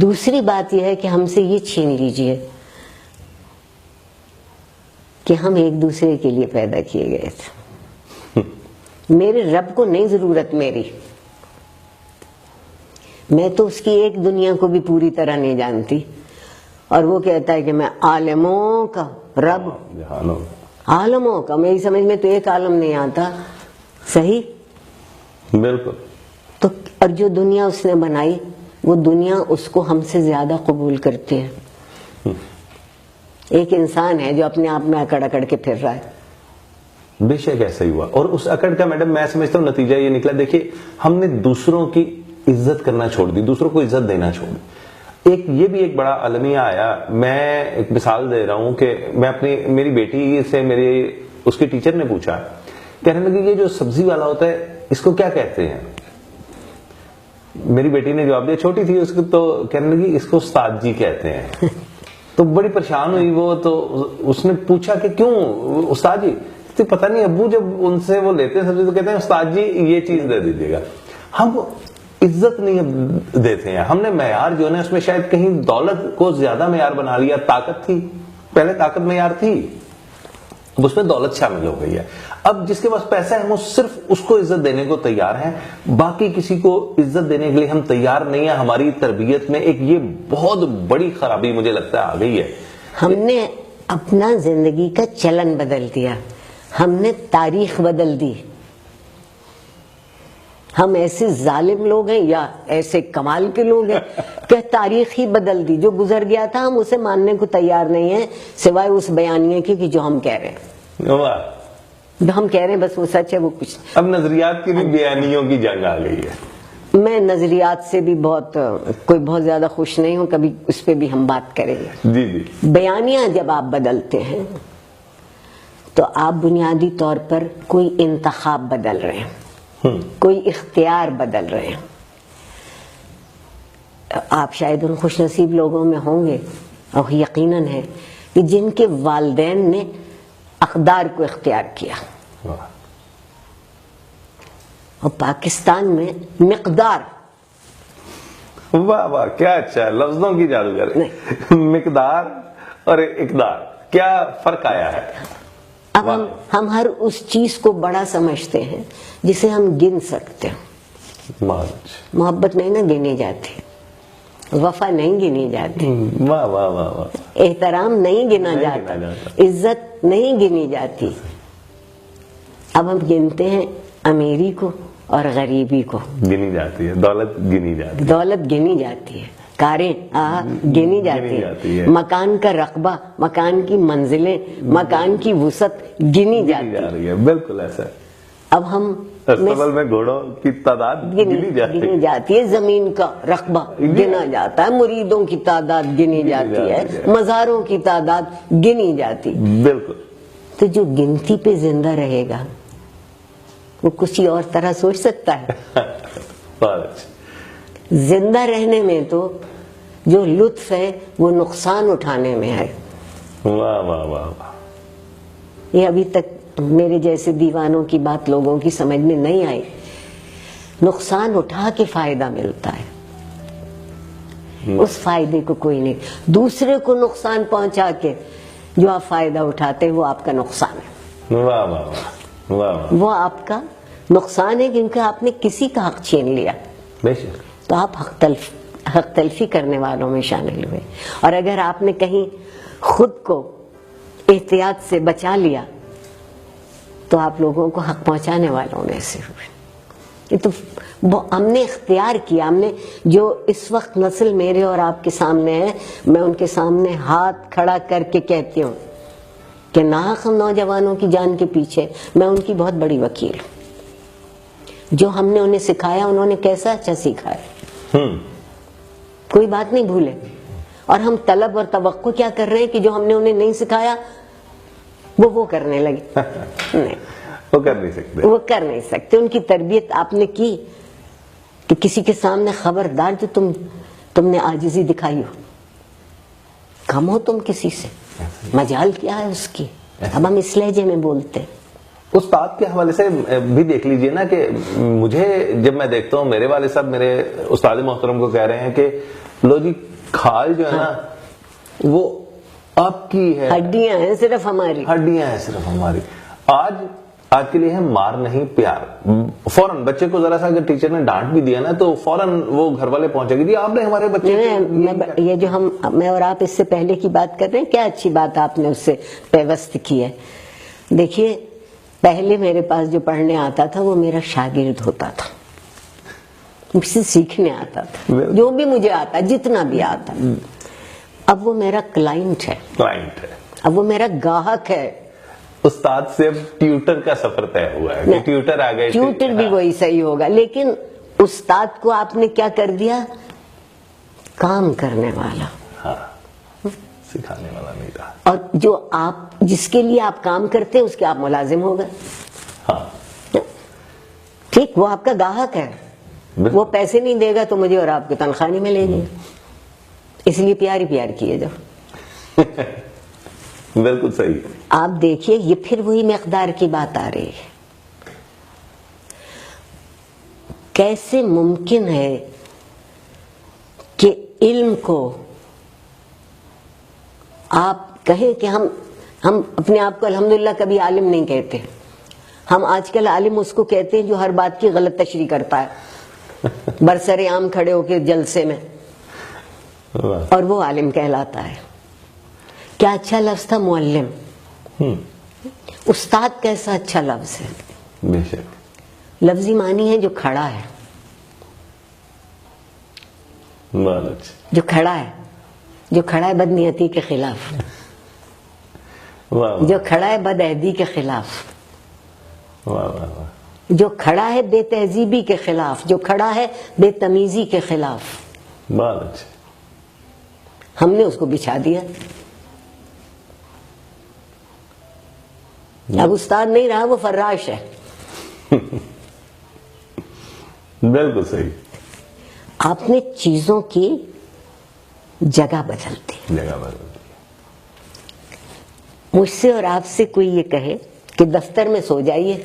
دوسری بات یہ ہے کہ ہم سے یہ چھین لیجئے کہ ہم ایک دوسرے کے لیے پیدا کیے گئے تھے. میرے رب کو نہیں ضرورت میری، میں تو اس کی ایک دنیا کو بھی پوری طرح نہیں جانتی، اور وہ کہتا ہے کہ میں عالموں کا رب، عالموں کا. میری سمجھ میں تو ایک عالم نہیں آتا. صحیح؟ بالکل. تو اور جو دنیا اس نے بنائی، وہ دنیا اس کو ہم سے زیادہ قبول کرتی ہے. ایک انسان ہے جو اپنے آپ میں اکڑ اکڑ کے پھر رہا ہے. بے شک ایسا ہی ہوا، اور اس اکڑ کا میڈم میں سمجھتا ہوں نتیجہ یہ نکلا. دیکھیے، ہم نے دوسروں کی عزت کرنا چھوڑ دی، دوسروں کو عزت دینا چھوڑ دی. یہ بھی ایک بڑا المیہ آیا. میں ایک مثال دے رہا ہوں کہ میں میری بیٹی سے اس کے ٹیچر نے پوچھا، کہنے لگی یہ جو سبزی والا ہوتا ہے اس کو کیا کہتے ہیں؟ میری بیٹی نے جواب دیا، چھوٹی تھی اس کو، تو کہنے لگی اس کو استاد جی کہتے ہیں. تو بڑی پریشان ہوئی وہ. تو اس نے پوچھا کہ کیوں استاد جی؟ پتہ نہیں ابو جب ان سے وہ لیتے ہیں سبزی تو کہتے ہیں استاد جی یہ چیز دے دیجیے گا. ہم عزت نہیں دیتے ہیں. ہم نے معیار جو ہے اس میں شاید کہیں دولت کو زیادہ معیار بنا لیا. طاقت تھی پہلے، طاقت معیار تھی، اب اس میں دولت شامل ہو گئی ہے. اب جس کے پاس پیسہ ہے وہ صرف اس کو عزت دینے کو تیار ہیں، باقی کسی کو عزت دینے کے لیے ہم تیار نہیں ہیں. ہماری تربیت میں ایک یہ بہت بڑی خرابی مجھے لگتا ہے آ گئی ہے. ہم نے اپنا زندگی کا چلن بدل دیا، ہم نے تاریخ بدل دی. ہم ایسے ظالم لوگ ہیں یا ایسے کمال کے لوگ ہیں کہ تاریخ ہی بدل دی. جو گزر گیا تھا ہم اسے ماننے کو تیار نہیں ہیں، سوائے اس بیانیے کی کہ جو ہم کہہ رہے ہیں. جو ہم کہہ رہے ہیں بس وہ سچ ہے، وہ کچھ. اب نظریات کی بھی بیانیوں کی جنگ آ گئی ہے. میں نظریات سے بھی بہت زیادہ خوش نہیں ہوں، کبھی اس پہ بھی ہم بات کریں گے. جی. بیانیاں جب آپ بدلتے ہیں تو آپ بنیادی طور پر کوئی انتخاب بدل رہے ہیں، کوئی اختیار بدل رہے ہیں. آپ شاید ان خوش نصیب لوگوں میں ہوں گے، اور یقیناً ہے، کہ جن کے والدین نے اقدار کو اختیار کیا. اور پاکستان میں مقدار، واہ واہ کیا اچھا ہے، لفظوں کی جادوگر. مقدار اور اقدار کیا فرق آیا ہے. اب ہم ہر اس چیز کو بڑا سمجھتے ہیں جسے ہم گن سکتے ہیں. محبت نہیں نا گنی جاتی، وفا نہیں گنی جاتی، واہ واہ واہ واہ، احترام نہیں گنا جاتا، عزت نہیں گنی جاتی. اب ہم گنتے ہیں امیری کو اور غریبی کو. گنی جاتی ہے دولت، گنی جاتی ہے دولت، گنی جاتی ہے کاریں گنی جاتی ہے، مکان کا رقبہ، مکان کی منزلیں، مکان کی وسعت گنی جاتی ہے. بالکل ایسا ہے. اب ہم استقبال میں گھوڑوں کی تعداد گنی جاتی ہے، زمین کا رقبہ گنا جاتا ہے، مریدوں کی تعداد گنی جاتی ہے، مزاروں کی تعداد گنی جاتی. بالکل. تو جو گنتی پہ زندہ رہے گا وہ کسی اور طرح سوچ سکتا ہے. زندہ رہنے میں تو جو لطف ہے وہ نقصان اٹھانے میں ہے. واہ واہ واہ واہ. یہ ابھی تک میرے جیسے دیوانوں کی بات لوگوں کی سمجھ میں نہیں آئی. نقصان اٹھا کے فائدہ ملتا ہے, اس فائدے کو کوئی نہیں. دوسرے کو نقصان پہنچا کے جو آپ فائدہ اٹھاتے ہیں وہ آپ کا نقصان ہے. واہ واہ واہ واہ. وہ آپ کا نقصان ہے کیونکہ آپ نے کسی کا حق چھین لیا, بے شک. تو آپ حق تلفی کرنے والوں میں شامل ہوئے. اور اگر آپ نے کہیں خود کو احتیاط سے بچا لیا تو آپ لوگوں کو حق پہنچانے والوں میں سے ہوئے. یہ تو ہم نے اختیار کیا. ہم نے جو اس وقت نسل میرے اور آپ کے سامنے ہے, میں ان کے سامنے ہاتھ کھڑا کر کے کہتی ہوں کہ ناحق نوجوانوں کی جان کے پیچھے میں ان کی بہت بڑی وکیل ہوں. جو ہم نے انہیں سکھایا انہوں نے کیسا اچھا سکھا ہے, کوئی بات نہیں بھولے. اور ہم طلب اور توقع کیا کر رہے ہیں کہ جو ہم نے انہیں نہیں سکھایا وہ کرنے لگے. نہیں, وہ کر نہیں سکتے. وہ کر نہیں سکتے. ان کی تربیت آپ نے کی کہ کسی کے سامنے خبردار جو تم نے عاجزی دکھائی ہو, کم ہو تم کسی سے, مجال کیا ہے اس کی. اب ہم اس لہجے میں بولتے. استاد کے حوالے سے بھی دیکھ لیجئے نا کہ مجھے جب میں دیکھتا ہوں میرے والد صاحب میرے استاد محترم کو کہہ رہے ہیں کہ لو جی کھال جو ہے نا وہ آپ کی ہے, ہڈیاں ہیں صرف ہماری, ہڈیاں ہیں صرف ہماری. آج کے لیے ہے مار نہیں پیار. فوراً بچے کو ذرا سا اگر ٹیچر نے ڈانٹ بھی دیا نا تو فوراً وہ گھر والے پہنچے گی, جی آپ نے ہمارے بچے یہ جو میں اور آپ اس سے پہلے کی بات کر رہے ہیں, کیا اچھی بات آپ نے اس سے پیوست کی ہے. دیکھیے پہلے میرے پاس جو پڑھنے آتا تھا وہ میرا شاگرد ہوتا تھا, مجھ سے سیکھنے آتا تھا جو بھی مجھے آتا, جتنا بھی آتا. اب وہ میرا کلائنٹ ہے, اب وہ میرا گاہک ہے. استاد سے اب ٹیوٹر کا سفر طے ہوا ہے کہ ٹیوٹر آ گئے. ٹیوٹر بھی وہی صحیح ہوگا, لیکن استاد کو آپ نے کیا کر دیا, کام کرنے والا. ہاں, سکھانے والا نہیں رہا. اور جو آپ جس کے لیے آپ کام کرتے ہیں اس کے آپ ملازم ہو گئے. ہاں ٹھیک, وہ آپ کا گاہک ہے, وہ پیسے نہیں دے گا تو مجھے اور آپ کو تنخواہ نہیں ملے گی. اس لیے پیار ہی پیار کیے جاؤ. بالکل صحیح. آپ دیکھیے یہ پھر وہی مقدار کی بات آ رہی ہے. کیسے ممکن ہے کہ علم کو آپ کہیں کہ ہم اپنے آپ کو الحمدللہ کبھی عالم نہیں کہتے. ہم آج کل عالم اس کو کہتے ہیں جو ہر بات کی غلط تشریح کرتا ہے, برسر عام کھڑے ہو کے جلسے میں, اور وہ عالم کہلاتا ہے. کیا اچھا لفظ تھا معلم. استاد کیسا اچھا لفظ ہے. بے شک. لفظی معنی ہے جو کھڑا ہے, جو کھڑا ہے, جو کھڑا ہے بدنیتی کے خلاف, جو کھڑا ہے بدعہدی کے خلاف, جو کھڑا ہے بے تہذیبی کے خلاف, جو کھڑا ہے بے تمیزی کے خلاف. ہم نے اس کو بچھا دیا. اب استاد نہیں رہا, وہ فراش ہے. بالکل صحیح. آپ نے چیزوں کی جگہ بدلتی. مجھ سے اور آپ سے کوئی یہ کہے کہ دفتر میں سو جائیے,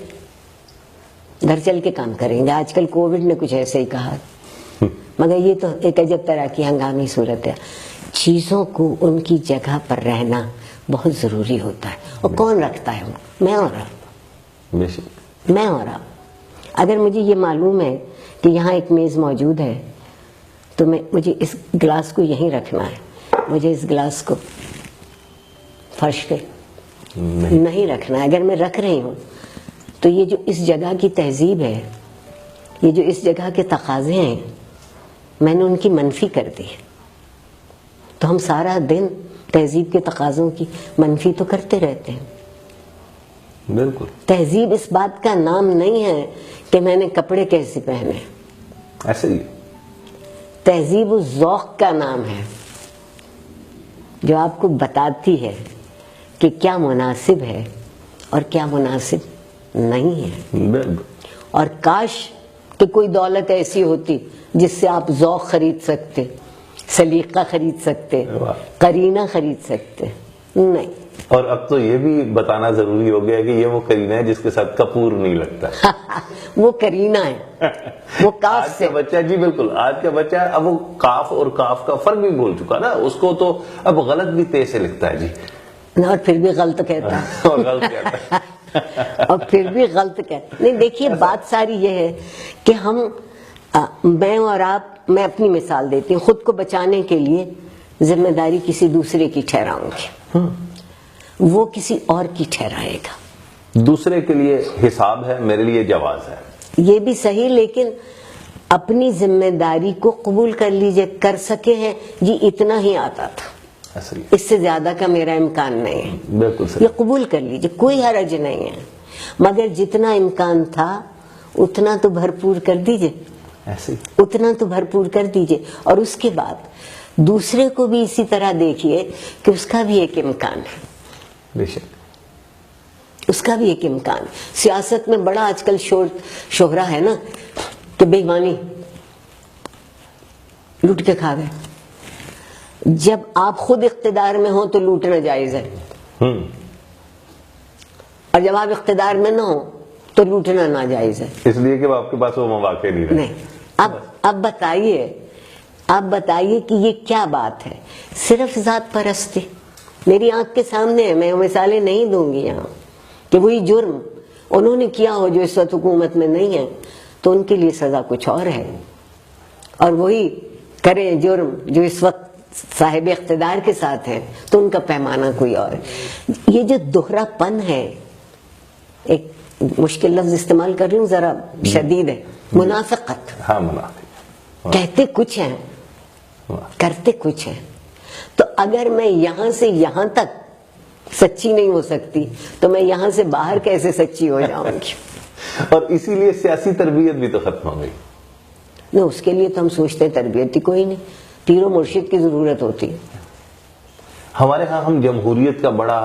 گھر چل کے کام کریں گے. آج کل کووڈ نے کچھ ایسے ہی کہا, مگر یہ تو ایک عجب طرح کی ہنگامی صورت ہے. چیزوں کو ان کی جگہ پر رہنا بہت ضروری ہوتا ہے. اور کون رکھتا ہے؟ میں اور آپ. میں اور آپ. اگر مجھے یہ معلوم ہے کہ یہاں ایک میز موجود ہے تو مجھے اس گلاس کو یہیں رکھنا ہے, مجھے اس گلاس کو فرش پہ نہیں رکھنا ہے. اگر میں رکھ رہی ہوں تو یہ جو اس جگہ کی تہذیب ہے, یہ جو اس جگہ کے تقاضے ہیں, میں نے ان کی منفی کر دی. تو ہم سارا دن تہذیب کے تقاضوں کی منفی تو کرتے رہتے ہیں. بالکل. تہذیب اس بات کا نام نہیں ہے کہ میں نے کپڑے کیسے پہنے, ایسے ہی. تہذیب اس ذوق کا نام ہے جو آپ کو بتاتی ہے کہ کیا مناسب ہے اور کیا مناسب نہیں ہے. اور کاش کہ کوئی دولت ایسی ہوتی جس سے آپ ذوق خرید سکتے, سلیقہ خرید سکتے، قرینہ خرید سکتے، نہیں. اور اب تو یہ بھی بتانا ضروری ہو گیا کہ یہ وہ کرینہ ہے جس کے ساتھ کپور نہیں لگتا. وہ کرینہ ہے، وہ کاف سے. بچہ، جی بالکل، آج کا بچہ اب وہ کاف اور کاف کا فرق بھی بھول چکا نا، اس کو تو اب غلط بھی تے سے لکھتا ہے. جی، اور پھر بھی غلط کہتا ہے. اور غلط کہتا ہے. اور پھر بھی غلط کہتا. نہیں، دیکھیے بات ساری یہ ہے کہ میں اور آپ، میں اپنی مثال دیتی ہوں، خود کو بچانے کے لیے ذمہ داری کسی دوسرے کی ٹھہراؤں گی، وہ کسی اور کی ٹھہرائے گا. دوسرے کے لیے حساب ہے، میرے لیے جواز ہے. یہ بھی صحیح، لیکن اپنی ذمہ داری کو قبول کر لیجئے. کر سکے ہیں جی اتنا ہی آتا تھا، اس سے زیادہ کا میرا امکان نہیں ہے. بالکل صحیح. یہ قبول کر لیجئے، کوئی حرج نہیں ہے، مگر جتنا امکان تھا اتنا تو بھرپور کر دیجئے، اتنا تو بھرپور کر دیجئے. اور اس کے بعد دوسرے کو بھی اسی طرح دیکھیے کہ اس کا بھی ایک امکان ہے. بے شک اس کا بھی ایک امکان. سیاست میں بڑا آج کل شہرہ ہے نا کہ بے ایمانی، لوٹ کے کھا گئے. جب آپ خود اقتدار میں ہوں تو لوٹنا جائز ہے، اور جب آپ اقتدار میں نہ ہوں تو لوٹنا ناجائز ہے. اس لیے کہ آپ کے پاس وہ مواقع نہیں رہے. اب بتائیے کہ یہ کیا بات ہے؟ صرف ذات پرستی میری آنکھ کے سامنے ہے، میں مثالیں نہیں دوں گی یہاں، کہ وہی جرم انہوں نے کیا ہو جو اس وقت حکومت میں نہیں ہے تو ان کے لیے سزا کچھ اور ہے، اور وہی کریں جرم جو اس وقت صاحب اقتدار کے ساتھ ہیں تو ان کا پیمانہ کوئی اور ہے. یہ جو دوہرا پن ہے، ایک مشکل لفظ استعمال کر رہی ہوں، ذرا شدید ہے، منافقت. ہاں، منافق. کہتے کچھ ہیں، کرتے کچھ ہیں. تو اگر میں یہاں سے یہاں تک سچی نہیں ہو سکتی تو میں یہاں سے باہر کیسے سچی ہو جاؤں گی؟ اور اسی لیے سیاسی تربیت بھی تو ختم ہو گئی. نہیں، اس کے لیے تو ہم سوچتے ہیں تربیت ہی کوئی نہیں، پیر و مرشد کی ضرورت ہوتی ہے. ہمارے ہاں ہم جمہوریت کا بڑا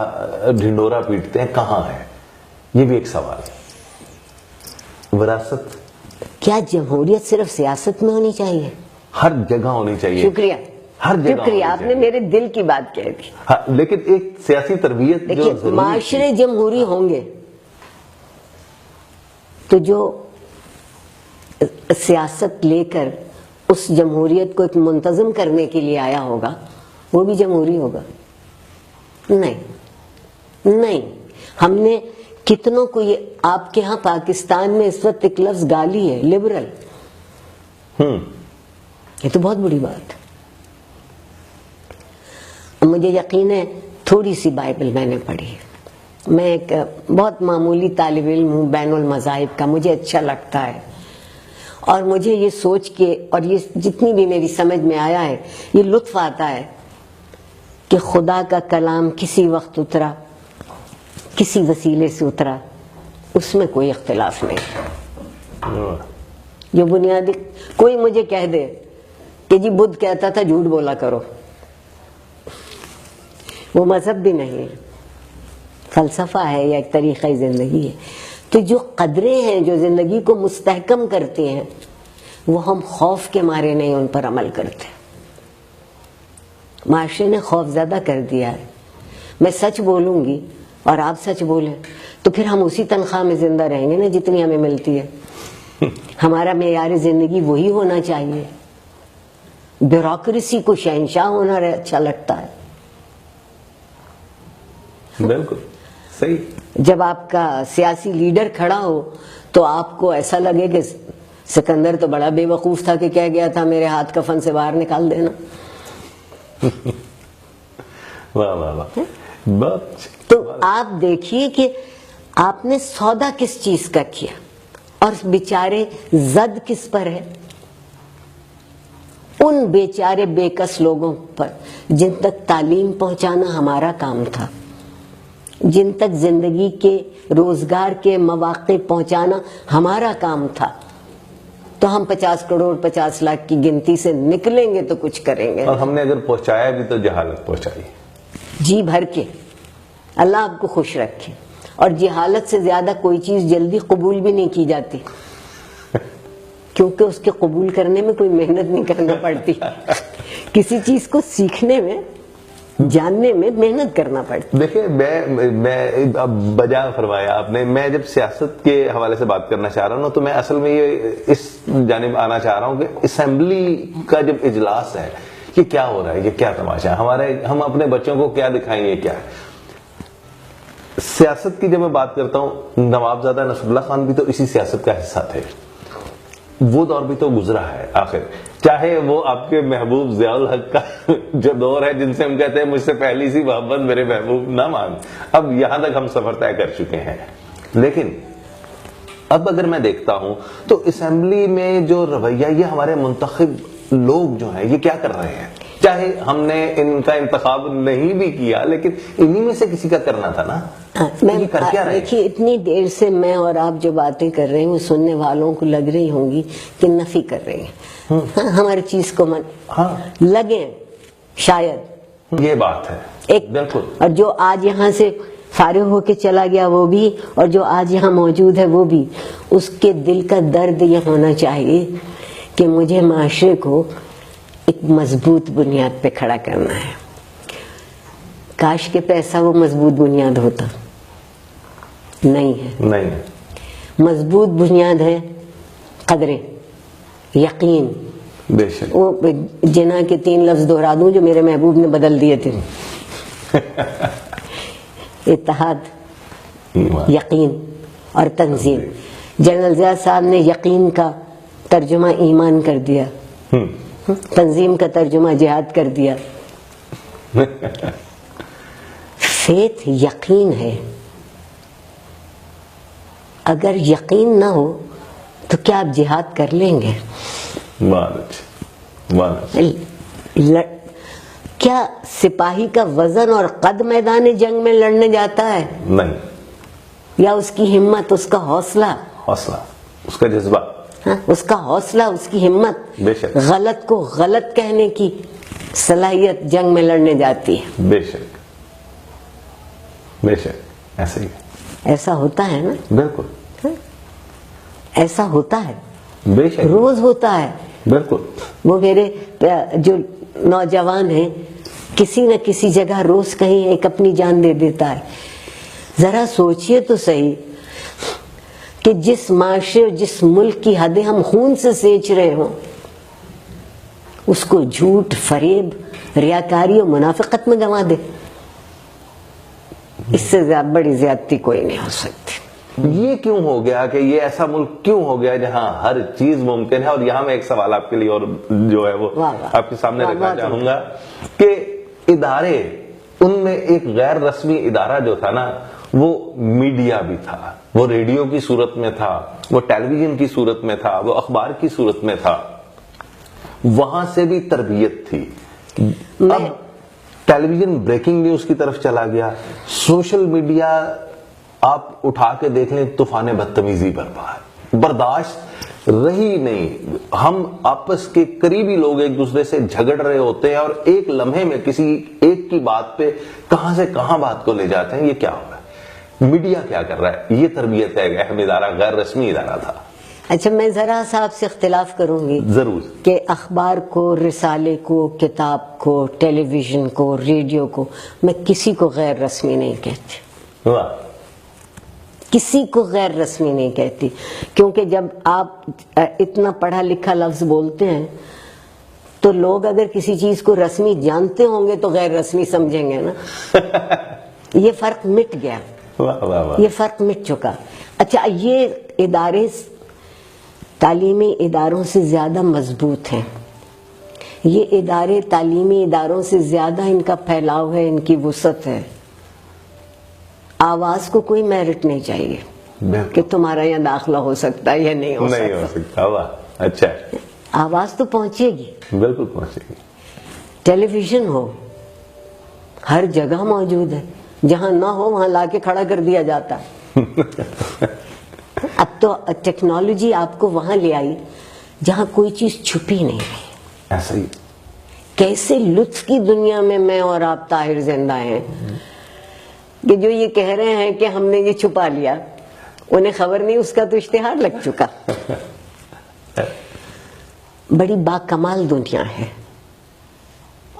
ڈھنڈورا پیٹتے ہیں، کہاں ہے؟ یہ بھی ایک سوال ہے. وراثت. کیا جمہوریت صرف سیاست میں ہونی چاہیے؟ ہر جگہ ہونی چاہیے. شکریہ، ہر جگہ شکریہ، آپ نے میرے دل کی بات کہہ دی. ہاں، لیکن ایک سیاسی تربیت جو دیکھیے، معاشرے جمہوری ہوں گے تو جو سیاست لے کر اس جمہوریت کو ایک منتظم کرنے کے لیے آیا ہوگا وہ بھی جمہوری ہوگا. نہیں، ہم نے کتنوں کو، یہ آپ کے ہاں پاکستان میں اس وقت ایک لفظ گالی ہے، لبرل. یہ تو بہت بڑی بات ہے. مجھے یقین ہے تھوڑی سی بائبل میں نے پڑھی ہے. میں ایک بہت معمولی طالب علم ہوں بین المذاہب کا، مجھے اچھا لگتا ہے، اور مجھے یہ سوچ کے اور یہ جتنی بھی میری سمجھ میں آیا ہے یہ لطف آتا ہے کہ خدا کا کلام کسی وقت اترا، کسی وسیلے سے اترا، اس میں کوئی اختلاف نہیں. جو بنیادی، کوئی مجھے کہہ دے کہ جی بدھ کہتا تھا جھوٹ بولا کرو، وہ مذہب بھی نہیں ہے، فلسفہ ہے یا ایک طریقہ زندگی ہے. تو جو قدریں ہیں جو زندگی کو مستحکم کرتی ہیں وہ ہم خوف کے مارے نہیں ان پر عمل کرتے. معاشرے نے خوف زدہ کر دیا ہے. میں سچ بولوں گی اور آپ سچ بولیں تو پھر ہم اسی تنخواہ میں زندہ رہیں گے نا جتنی ہمیں ملتی ہے. ہمارا معیار زندگی وہی ہونا چاہیے. بیوروکریسی کو شہنشاہ ہونا اچھا لگتا ہے. بالکل صحیح. جب آپ کا سیاسی لیڈر کھڑا ہو تو آپ کو ایسا لگے کہ سکندر تو بڑا بے وقوف تھا کہ کہہ گیا تھا میرے ہاتھ کفن سے باہر نکال دینا. واہ واہ واہ. تو آپ دیکھیے کہ آپ نے سودا کس چیز کا کیا اور بیچارے زد کس پر ہے؟ ان بیچارے بے کس لوگوں پر جن تک تعلیم پہنچانا ہمارا کام تھا، جن تک زندگی کے روزگار کے مواقع پہنچانا ہمارا کام تھا. تو ہم 50 کروڑ 50 لاکھ کی گنتی سے نکلیں گے تو کچھ کریں گے. اور ہم نے اگر پہنچایا بھی تو جہالت پہنچائی جی بھر کے. اللہ آپ کو خوش رکھے. اور جہالت سے زیادہ کوئی چیز جلدی قبول بھی نہیں کی جاتی کیونکہ اس کے قبول کرنے میں کوئی محنت نہیں کرنا پڑتی. کسی چیز کو سیکھنے میں جاننے میں محنت کرنا پڑتا. دیکھیں میں اب بجا فرمایا آپ نے. میں جب سیاست کے حوالے سے بات کرنا چاہ رہا ہوں تو میں اصل میں یہ اس جانب آنا چاہ رہا ہوں کہ اسمبلی کا جب اجلاس ہے یہ کیا ہو رہا ہے, یہ کیا تماشا ہے, ہم اپنے بچوں کو کیا دکھائیں, یہ کیا ہے. سیاست کی جب میں بات کرتا ہوں, نوابزادہ نصر اللہ خان بھی تو اسی سیاست کا حصہ تھے. وہ دور بھی تو گزرا ہے آخر, چاہے وہ آپ کے محبوب ضیاء الحق کا جو دور ہے جن سے ہم کہتے ہیں مجھ سے پہلی سی محبت میرے محبوب نہ مان, اب یہاں تک ہم سفر طے کر چکے ہیں. لیکن اب اگر میں دیکھتا ہوں تو اسمبلی میں جو رویہ, یہ ہمارے منتخب لوگ جو ہیں یہ کیا کر رہے ہیں, چاہے ہم نے ان کا انتخاب نہیں بھی کیا لیکن انہی میں سے کسی کا کرنا تھا نا. یہ کر کیا رہے ہیں؟ دیکھیے اتنی دیر سے میں اور آپ جو باتیں کر رہے ہیں وہ سننے والوں کو لگ رہی ہوں گی کہ نفی کر رہے ہیں, ہماری چیز کو لگے شاید, یہ بات ہے ایک بالکل. اور جو آج یہاں سے فارغ ہو کے چلا گیا وہ بھی, اور جو آج یہاں موجود ہے وہ بھی, اس کے دل کا درد یہ ہونا چاہیے کہ مجھے معاشرے کو ایک مضبوط بنیاد پہ کھڑا کرنا ہے. کاش کے پیسہ وہ مضبوط بنیاد ہوتا, نہیں ہے. نہیں, مضبوط بنیاد ہے قدریں, یقین. بے شک. وہ جنا کے 3 لفظ دہرا دوں جو میرے محبوب نے بدل دیے تھے. اتحاد, یقین اور تنظیم. جنرل ضیاء صاحب نے یقین کا ترجمہ ایمان کر دیا, تنظیم کا ترجمہ جہاد کر دیا. فیتھ یقین ہے, اگر یقین نہ ہو تو کیا آپ جہاد کر لیں گے؟ کیا سپاہی کا وزن اور قد میدان جنگ میں لڑنے جاتا ہے؟ نہیں. یا اس کی ہمت, اس کا حوصلہ, اس کا جذبہ, اس کا حوصلہ, اس کی ہمت, بے شک. غلط کو غلط کہنے کی صلاحیت جنگ میں لڑنے جاتی ہے. بے شک, بے شک, ایسا ہی ایسا ہوتا ہے نا. بالکل ایسا ہوتا ہے, بے شک, روز ہوتا ہے. بالکل. وہ میرے جو نوجوان ہیں کسی نہ کسی جگہ روز کہیں ایک اپنی جان دے دیتا ہے. ذرا سوچئے تو صحیح کہ جس معاشرے, جس ملک کی حدیں ہم خون سے سینچ رہے ہوں, اس کو جھوٹ, فریب, ریاکاری اور منافقت میں گنوا دے, اس سے بڑی زیادتی کوئی نہیں ہو سکتی. یہ کیوں ہو گیا کہ یہ ایسا ملک کیوں ہو گیا جہاں ہر چیز ممکن ہے؟ اور یہاں میں ایک سوال آپ کے لیے اور جو ہے وہ آپ کے سامنے رکھنا چاہوں گا کہ ادارے, ان میں ایک غیر رسمی ادارہ جو تھا نا وہ میڈیا بھی تھا, وہ ریڈیو کی صورت میں تھا, وہ ٹیلی ویژن کی صورت میں تھا, وہ اخبار کی صورت میں تھا, وہاں سے بھی تربیت تھی. اب ٹیلی ویژن بریکنگ نیوز کی طرف چلا گیا, سوشل میڈیا آپ اٹھا کے دیکھ لیں طوفان بدتمیزی برپا ہے, برداشت رہی نہیں. ہم آپس کے قریبی لوگ ایک دوسرے سے جھگڑ رہے ہوتے ہیں اور ایک لمحے میں کسی ایک کی بات پہ کہاں سے کہاں بات کو لے جاتے ہیں. یہ کیا ہو رہا ہے؟ میڈیا کیا کر رہا ہے؟ یہ تربیت ہے, اہم ادارہ, غیر رسمی ادارہ تھا. اچھا, میں ذرا صاحب سے اختلاف کروں گی ضرور کہ اخبار کو, رسالے کو, کتاب کو, ٹیلی ویژن کو, ریڈیو کو میں کسی کو غیر رسمی نہیں کہتی. واہ, کسی کو غیر رسمی نہیں کہتی, کیونکہ جب آپ اتنا پڑھا لکھا لفظ بولتے ہیں تو لوگ اگر کسی چیز کو رسمی جانتے ہوں گے تو غیر رسمی سمجھیں گے نا. یہ فرق مٹ گیا, یہ فرق مٹ چکا. اچھا, یہ ادارے تعلیمی اداروں سے زیادہ مضبوط ہیں, یہ ادارے تعلیمی اداروں سے زیادہ ان کا پھیلاؤ ہے, ان کی وسعت ہے. آواز کو کوئی میرٹ نہیں چاہیے کہ تمہارا یہاں داخلہ ہو سکتا ہے یا نہیں ہو سکتا. واہ, اچھا, آواز تو پہنچے گی, بالکل پہنچے گی. ٹیلی ویژن ہو, ہر جگہ موجود ہے, جہاں نہ ہو وہاں لا کے کھڑا کر دیا جاتا ہے. اب تو ٹیکنالوجی آپ کو وہاں لے آئی جہاں کوئی چیز چھپی نہیں رہی. ایسا ہی. کیسے لطف کی دنیا میں اور آپ طاہر زندہ ہیں کہ جو یہ کہہ رہے ہیں کہ ہم نے یہ چھپا لیا, انہیں خبر نہیں, اس کا تو اشتہار لگ چکا. بڑی باکمال دنیا ہے.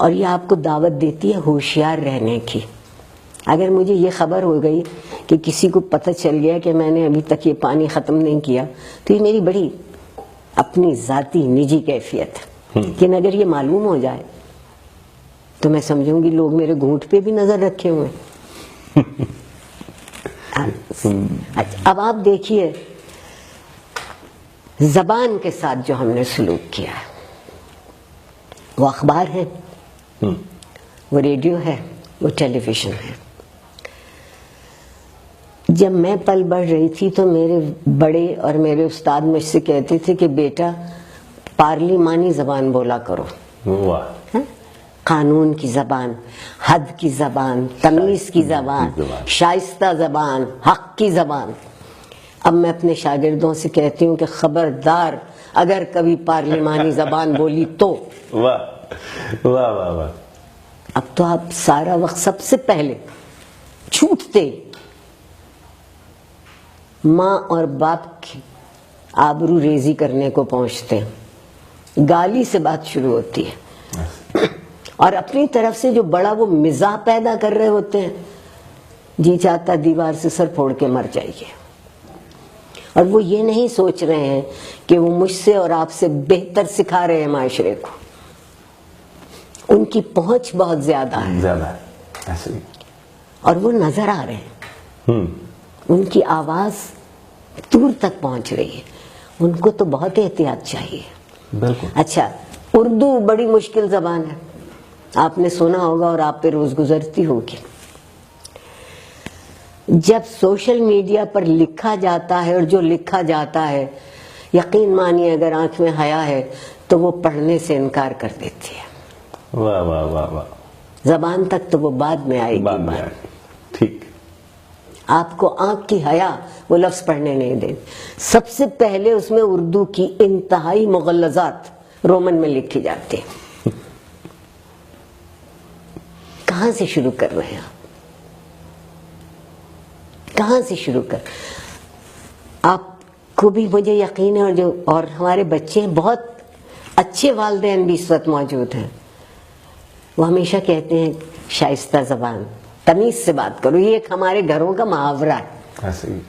اور یہ آپ کو دعوت دیتی ہے ہوشیار رہنے کی. اگر مجھے یہ خبر ہو گئی کہ کسی کو پتہ چل گیا کہ میں نے ابھی تک یہ پانی ختم نہیں کیا تو یہ میری بڑی اپنی ذاتی نجی کیفیت ہے. لیکن اگر یہ معلوم ہو جائے تو میں سمجھوں گی لوگ میرے گھونٹ پہ بھی نظر رکھے ہوئے. اب آپ دیکھیے زبان کے ساتھ جو ہم نے سلوک کیا ہے، وہ اخبار ہے، وہ ریڈیو ہے، وہ ٹیلی ویژن ہے. جب میں پل بڑھ رہی تھی تو میرے بڑے اور میرے استاد مجھ سے کہتے تھے کہ بیٹا پارلیمانی زبان بولا کرو. قانون کی زبان، حد کی زبان، تمیز کی زبان، شائستہ زبان، حق کی زبان. اب میں اپنے شاگردوں سے کہتی ہوں کہ خبردار اگر کبھی پارلیمانی زبان بولی تو. واہ واہ واہ واہ. اب تو آپ سارا وقت سب سے پہلے چھوٹتے ماں اور باپ کی آبرو ریزی کرنے کو پہنچتے ہیں. گالی سے بات شروع ہوتی ہے اور اپنی طرف سے جو بڑا وہ مزاح پیدا کر رہے ہوتے ہیں، جی چاہتا دیوار سے سر پھوڑ کے مر جائیے. اور وہ یہ نہیں سوچ رہے ہیں کہ وہ مجھ سے اور آپ سے بہتر سکھا رہے ہیں معاشرے کو. ان کی پہنچ بہت زیادہ ہے اور وہ نظر آ رہے ہیں. ان کی آواز دور تک پہنچ رہی ہے. ان کو تو بہت احتیاط چاہیے. بالکل. اچھا، اردو بڑی مشکل زبان ہے، آپ نے سنا ہوگا اور آپ پہ روز گزرتی ہوگی. جب سوشل میڈیا پر لکھا جاتا ہے اور جو لکھا جاتا ہے، یقین مانیے اگر آنکھ میں حیا ہے تو وہ پڑھنے سے انکار کر دیتی ہے. واہ واہ واہ واہ. زبان تک تو وہ بعد میں آئے گی. ٹھیک. آپ کو آنکھ کی حیا وہ لفظ پڑھنے نہیں دے. سب سے پہلے اس میں اردو کی انتہائی مغلظات رومن میں لکھی جاتی ہیں. کہاں سے شروع کر رہے ہیں آپ؟ کہاں سے شروع کر؟ آپ کو بھی مجھے یقین ہے اور ہمارے بچے ہیں، بہت اچھے والدین بھی اس وقت موجود ہیں. وہ ہمیشہ کہتے ہیں شائستہ زبان، تمیز سے بات کرو. یہ ایک ہمارے گھروں کا محاورہ ہے.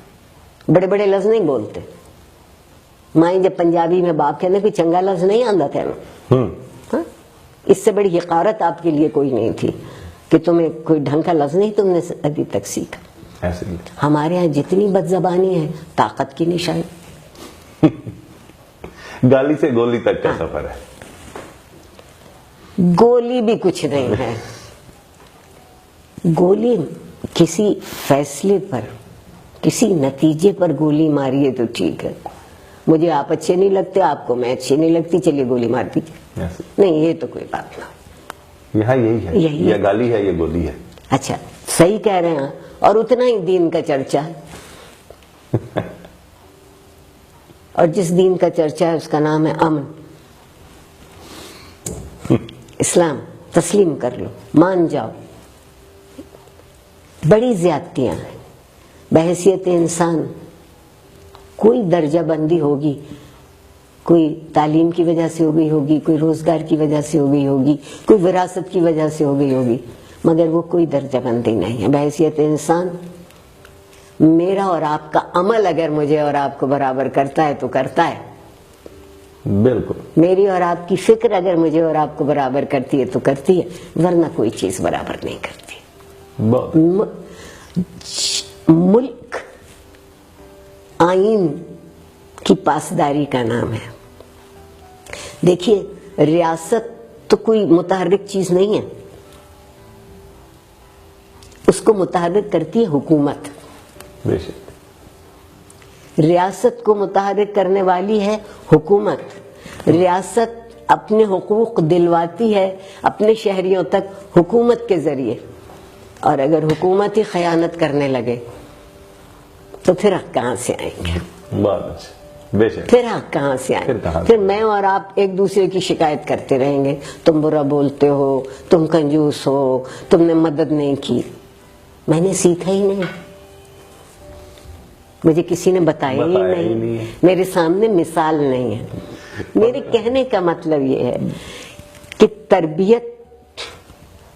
بڑے بڑے لفظ نہیں بولتے. مائیں جب پنجابی میں باپ کہنے کوئی چنگا لفظ نہیں آتا تھا. اس سے بڑی حقارت آپ کے لیے کوئی نہیں تھی کہ تمہیں کوئی ڈھنگ کا لفظ نہیں تم نے ابھی تک سیکھا. ہمارے ہاں جتنی بد زبانی ہے طاقت کی نشانی. گالی سے گولی تک کا سفر ہے. گولی بھی کچھ نہیں ہے. گولی کسی فیصلے پر، کسی نتیجے پر گولی ماری ہے تو ٹھیک ہے. مجھے آپ اچھے نہیں لگتے، آپ کو میں اچھی نہیں لگتی، چلیے گولی مار دیجیے. نہیں، یہ تو کوئی بات نہ. یہاں یہی ہے، یہ گالی ہے، یہ گولی ہے. اچھا، صحیح کہہ رہے ہیں. اور اتنا ہی دین کا چرچا ہے. اور جس دین کا چرچا ہے اس کا نام ہے امن. اسلام تسلیم کر لو، مان جاؤ. بڑی زیادتیاں ہیں. بحیثیت انسان کوئی درجہ بندی ہوگی، کوئی تعلیم کی وجہ سے ہو گئی ہوگی، کوئی روزگار کی وجہ سے ہو گئی ہوگی، کوئی وراثت کی وجہ سے ہو گئی ہوگی، مگر وہ کوئی درجہ بندی نہیں ہے. بحیثیت انسان میرا اور آپ کا عمل اگر مجھے اور آپ کو برابر کرتا ہے تو کرتا ہے. بالکل. میری اور آپ کی فکر اگر مجھے اور آپ کو برابر کرتی ہے تو کرتی ہے، ورنہ کوئی چیز برابر نہیں کرتی. ملک آئین کی پاسداری کا نام ہے. دیکھیے، ریاست تو کوئی متحرک چیز نہیں ہے، اس کو متحرک کرتی ہے حکومت. بے شک. ریاست کو متحرک کرنے والی ہے حکومت. ریاست اپنے حقوق دلواتی ہے اپنے شہریوں تک حکومت کے ذریعے. اور اگر حکومت ہی خیانت کرنے لگے تو پھر حق کہاں سے آئیں گے؟ بے شک. پھر حق کہاں سے آئیں گے؟ پھر میں اور آپ ایک دوسرے کی شکایت کرتے رہیں گے، تم برا بولتے ہو، تم کنجوس ہو، تم نے مدد نہیں کی. میں نے سیکھا ہی نہیں، مجھے کسی نے بتایا ہی نہیں، میرے سامنے مثال نہیں ہے. میرے کہنے کا مطلب یہ ہے کہ تربیت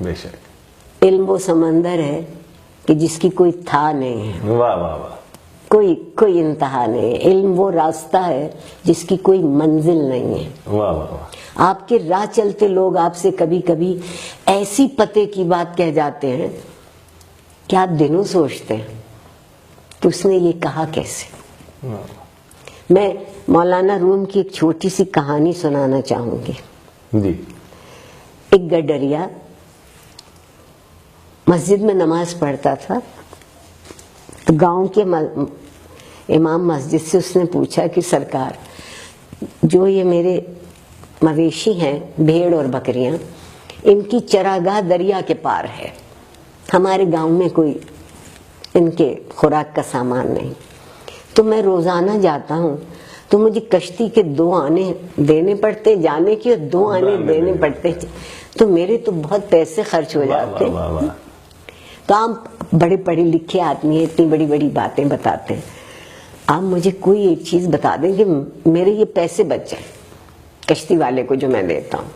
بے شک. علم وہ سمندر ہے کہ جس کی کوئی تھا نہیں ہے, واہ واہ واہ. کوئی انتہا نہیں ہے. علم وہ راستہ ہے جس کی کوئی منزل نہیں ہے. واہ واہ واہ. آپ کے راہ چلتے لوگ آپ سے کبھی کبھی ایسی پتے کی بات کہہ جاتے ہیں کہ آپ دنوں سوچتے ہیں تو اس نے یہ کہا کیسے. میں مولانا روم کی ایک چھوٹی سی کہانی سنانا چاہوں گی. جی. ایک گڈریا مسجد میں نماز پڑھتا تھا تو گاؤں کے امام مسجد سے اس نے پوچھا کہ سرکار جو یہ میرے مویشی ہیں بھیڑ اور بکریاں ان کی چراگاہ دریا کے پار ہے, ہمارے گاؤں میں کوئی ان کے خوراک کا سامان نہیں, تو میں روزانہ جاتا ہوں تو مجھے کشتی کے 2 آنے دینے پڑتے جانے کی اور 2 آنے دینے پڑتے, تو میرے تو بہت پیسے خرچ ہو جاتے. تو آپ بڑے پڑھے لکھے آدمی ہیں, اتنی بڑی بڑی باتیں بتاتے ہیں, آپ مجھے کوئی ایک چیز بتا دیں کہ میرے یہ پیسے بچ جائیں کشتی والے کو جو میں دیتا ہوں.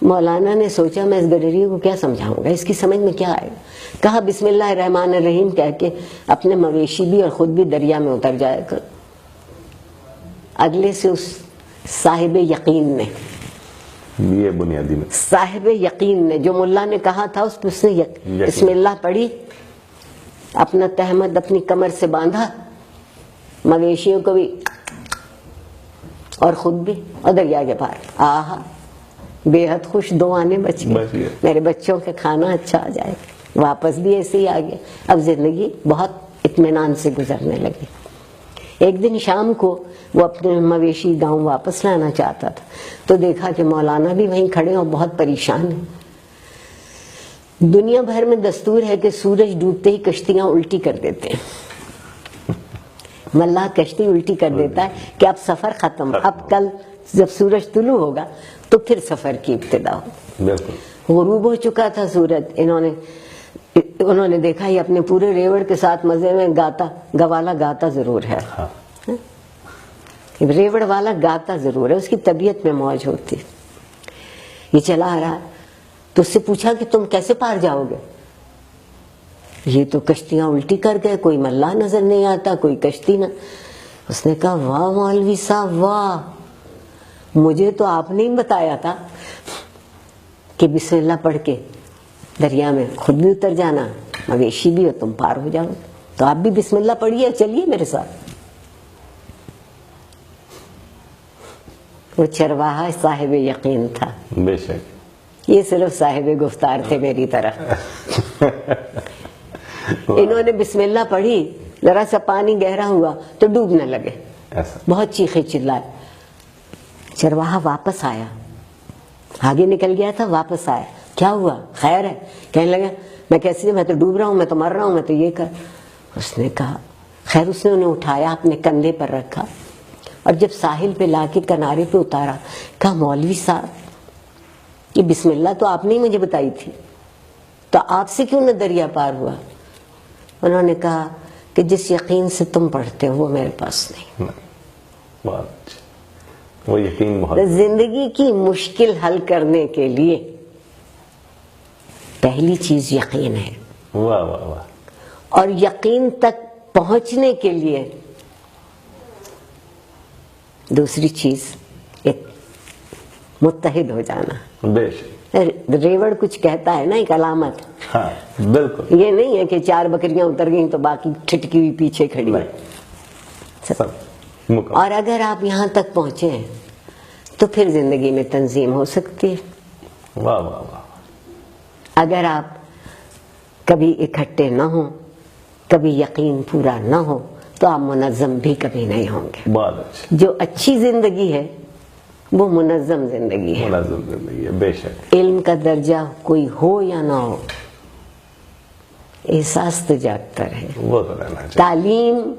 مولانا نے سوچا میں اس گڈریے کو کیا سمجھاؤں گا, اس کی سمجھ میں کیا آئے گا. کہا بسم اللہ الرحمن الرحیم کہہ کے اپنے مویشی بھی اور خود بھی دریا میں اتر جایا کر. اگلے سے اس صاحب یقین نے, یہ بنیادی میں صاحب یقین نے جو ملا نے کہا تھا اس نے بسم اللہ پڑھی, اپنا تہمد اپنی کمر سے باندھا, مویشیوں کو بھی اور خود بھی, اور دریا کے پار. آہا بے حد خوش, 2 آنے بچ گئے, میرے بچوں کے کھانا اچھا آ جائے گا. واپس بھی ایسے ہی آ گیا. اب زندگی بہت اطمینان سے گزرنے لگی. ایک دن شام کو وہ اپنے مویشی گاؤں واپس لانا چاہتا تھا تو دیکھا کہ مولانا بھی وہیں کھڑے اور بہت پریشان ہیں. دنیا بھر میں دستور ہے کہ سورج ڈوبتے ہی کشتیاں الٹی کر دیتے ہیں. ملاح کشتی الٹی کر دیتا ہے کہ اب سفر ختم, اب کل جب سورج طلوع ہوگا تو پھر سفر کی ابتدا ہو. غروب ہو چکا تھا سورج. انہوں نے دیکھا یہ اپنے پورے ریوڑ کے ساتھ مزے میں گوالا گاتا ضرور ہے. ریوڑ والا گاتا ضرور ہے, اس کی طبیعت میں موج ہوتی. یہ چلا آ رہا تو اس سے پوچھا کہ تم کیسے پار جاؤ گے. یہ تو کشتیاں الٹی کر گئے, کوئی ملاح نظر نہیں آتا, کوئی کشتی نہ. اس نے کہا واہ مولوی صاحب واہ, مجھے تو آپ نے ہی بتایا تھا کہ بسم اللہ پڑھ کے دریا میں خود بھی اتر جانا, مویشی بھی, اور تم پار ہو جاؤ. تو آپ بھی بسم اللہ پڑھیے, چلیے میرے ساتھ. وہ چرواہا صاحب یقین تھا. بے شک. یہ صرف صاحب گفتار تھے میری طرح. انہوں نے بسم اللہ پڑھی, ذرا سا پانی گہرا ہوا تو ڈوبنے لگے, بہت چیخے چلائے. چرواہا واپس آیا, آگے نکل گیا تھا, واپس آیا, کیا ہوا خیر ہے. کہنے لگا میں کیسے, میں تو ڈوب رہا ہوں, میں تو مر رہا ہوں, میں تو یہ کر. اس نے کہا خیر. اس نے انہیں اٹھایا, اپنے کندھے پر رکھا, اور جب ساحل پہ لا کے کنارے پہ اتارا, کہا مولوی صاحب یہ بسم اللہ تو آپ نے ہی مجھے بتائی تھی, تو آپ سے کیوں نہ دریا پار ہوا. انہوں نے کہا کہ جس یقین سے تم پڑھتے ہو وہ میرے پاس نہیں. وہ یقین زندگی کی مشکل حل کرنے کے لیے پہلی چیز یقین ہے. واہ واہ واہ. اور یقین تک پہنچنے کے لیے دوسری چیز متحد ہو جانا. بے شک. ریوڑ کچھ کہتا ہے نا, ایک علامت. ہاں بالکل. یہ نہیں ہے کہ 4 بکریاں اتر گئیں تو باقی ٹھٹکی ہوئی پیچھے کھڑی ہے. اور اگر آپ یہاں تک پہنچے ہیں تو پھر زندگی میں تنظیم ہو سکتی ہے. واہ واہ واہ. اگر آپ کبھی اکٹھے نہ ہوں, کبھی یقین پورا نہ ہو, تو آپ منظم بھی کبھی نہیں ہوں گے. بہت اچھا. جو اچھی زندگی ہے وہ منظم زندگی ہے. منظم زندگی ہے. بے شک. علم کا درجہ کوئی ہو یا نہ ہو, احساس تو جاگتا رہے. وہ تو رہنا چاہیے. تعلیم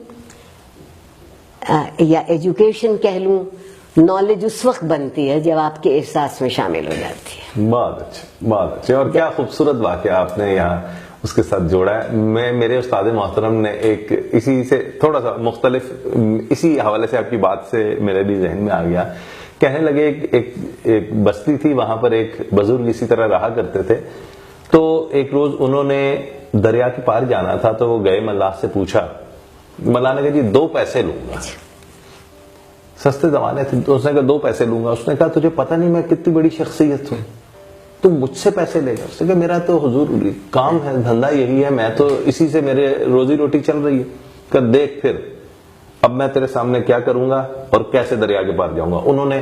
یا ایجوکیشن کہہ لوں, نالج اس وقت بنتی ہے جب آپ کے احساس میں شامل ہو جاتی ہے. بہت اچھا, بہت اچھا. اور کیا خوبصورت واقعہ آپ نے یہاں اس کے ساتھ جوڑا ہے. میرے استاد محترم نے ایک اسی سے تھوڑا سا مختلف اسی حوالے سے آپ کی بات سے میرے بھی ذہن میں آ گیا کہنے لگے ایک بستی تھی، وہاں پر ایک بزرگ اسی طرح رہا کرتے تھے. تو ایک روز انہوں نے دریا کے پار جانا تھا، تو وہ گئے ملاح سے پوچھا. ملاح نے کہا جی 2 پیسے لوں گا. سستے زمانے تھے، تو اس نے کہا 2 پیسے لوں گا. اس نے کہا تجھے پتہ نہیں میں کتنی بڑی شخصیت ہوں، تم مجھ سے پیسے لے گا؟ اس نے کہا میرا تو حضور کام ہے، دھندا یہی ہے، میں تو اسی سے میرے روزی روٹی چل رہی ہے. کہ دیکھ پھر اب میں تیرے سامنے کیا کروں گا اور کیسے دریا کے پار جاؤں گا. انہوں نے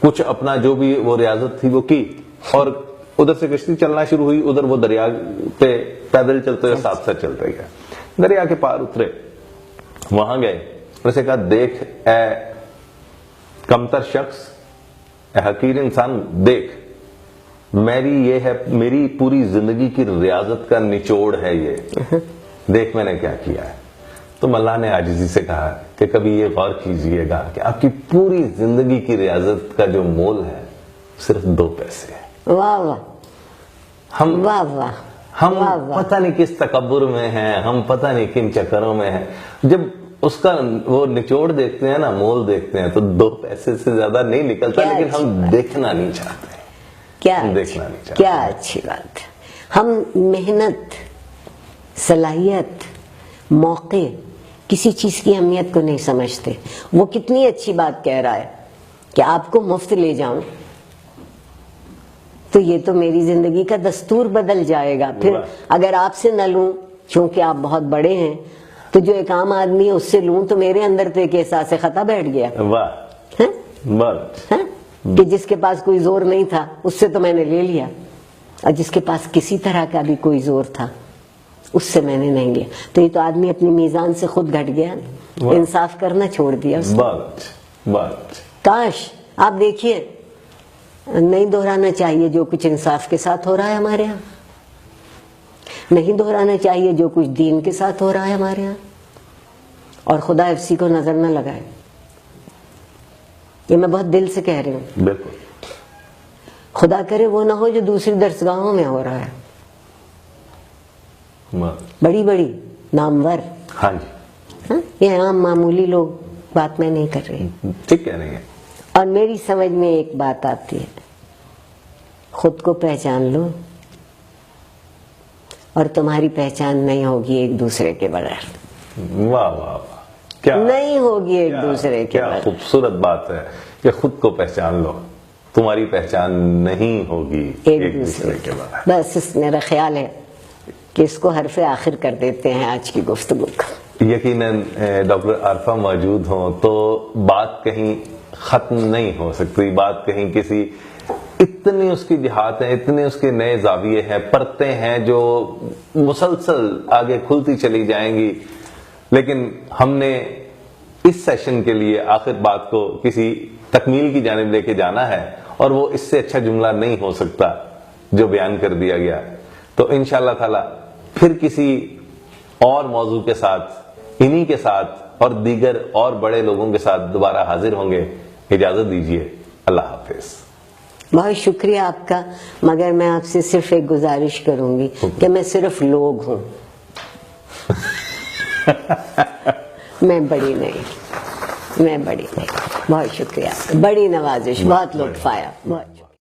کچھ اپنا جو بھی وہ ریاضت تھی وہ کی، اور ادھر سے کشتی چلنا شروع ہوئی، ادھر وہ دریا پہ پیدل چلتے ہوئے ساتھ ساتھ چلتے گئے. دریا کے پار اترے، وہاں گئے، اسے کہا دیکھ اے کمتر شخص، اے حقیر انسان، دیکھ میری پوری زندگی کی ریاضت کا نچوڑ ہے یہ، دیکھ میں نے کیا کیا ہے. تو ملا نے عاجزی سے کہا کہ کبھی یہ غور کیجئے گا کہ آپ کی پوری زندگی کی ریاضت کا جو مول ہے صرف 2 پیسے ہے. واہ واہ، ہم واہ واہ، ہم پتہ نہیں کس تکبر میں ہیں، ہم پتہ نہیں کن چکروں میں ہیں. جب اس کا وہ نچوڑ دیکھتے ہیں نا، مول دیکھتے ہیں، تو 2 پیسے سے زیادہ نہیں نکلتا، لیکن ہم دیکھنا نہیں چاہتے. کیا اچھی بات ہے. ہم محنت، صلاحیت، موقع، کسی چیز کی اہمیت کو نہیں سمجھتے. وہ کتنی اچھی بات کہہ رہا ہے کہ آپ کو مفت لے جاؤں، تو یہ تو میری زندگی کا دستور بدل جائے گا. پھر اگر آپ سے نہ لوں، چونکہ آپ بہت بڑے ہیں، تو جو ایک عام آدمی ہے اس سے لوں، تو میرے اندر تو ایک احساس خطا بیٹھ گیا کہ جس کے پاس کوئی زور نہیں تھا اس سے تو میں نے لے لیا، اور جس کے پاس کسی طرح کا بھی کوئی زور تھا اس سے میں نے نہیں لیا. تو یہ تو آدمی اپنی میزان سے خود گھٹ گیا، انصاف کرنا چھوڑ دیا اس نے. کاش آپ دیکھیے، نہیں دہرانا چاہیے جو کچھ انصاف کے ساتھ ہو رہا ہے ہمارے ہاں، نہیں دہرانا چاہیے جو کچھ دین کے ساتھ ہو رہا ہے ہمارے ہاں. اور خدا ایفسی کو نظر نہ لگائے، یہ میں بہت دل سے کہہ رہی ہوں. بالکل. خدا کرے وہ نہ ہو جو دوسری درسگاہوں میں ہو رہا ہے، بڑی بڑی نامور. ہاں جی، یہ عام معمولی لوگ بات میں نہیں کر رہی. ٹھیک کہہ رہی ہیں. اور میری سمجھ میں ایک بات آتی ہے، خود کو پہچان لو اور تمہاری پہچان نہیں ہوگی ایک دوسرے کے بغیر. واہ واہ واہ، کیا نہیں ہوگی ایک دوسرے کے بغیر. کیا خوبصورت بات ہے کہ خود کو پہچان لو، تمہاری پہچان نہیں ہوگی ایک دوسرے کے بغیر. بس میرا خیال ہے کہ اس کو حرف آخر کر دیتے ہیں آج کی گفتگو کا. یقیناً ڈاکٹر عارفہ موجود ہوں تو بات کہیں ختم نہیں ہو سکتی. بات کہیں کسی، اتنی اس کی جہات ہیں، اتنے اس کے نئے زاویے ہیں، پرتیں ہیں جو مسلسل آگے کھلتی چلی جائیں گی. لیکن ہم نے اس سیشن کے لیے آخر بات کو کسی تکمیل کی جانب لے کے جانا ہے، اور وہ اس سے اچھا جملہ نہیں ہو سکتا جو بیان کر دیا گیا. تو انشاءاللہ تعالی پھر کسی اور موضوع کے ساتھ، انہی کے ساتھ اور دیگر اور بڑے لوگوں کے ساتھ دوبارہ حاضر ہوں گے. اجازت دیجیے، اللہ حافظ. بہت شکریہ آپ کا، مگر میں آپ سے صرف ایک گزارش کروں گی کہ میں صرف لوگ ہوں، میں بڑی نہیں. بہت شکریہ، بڑی نوازش، بہت لطف آیا. بہت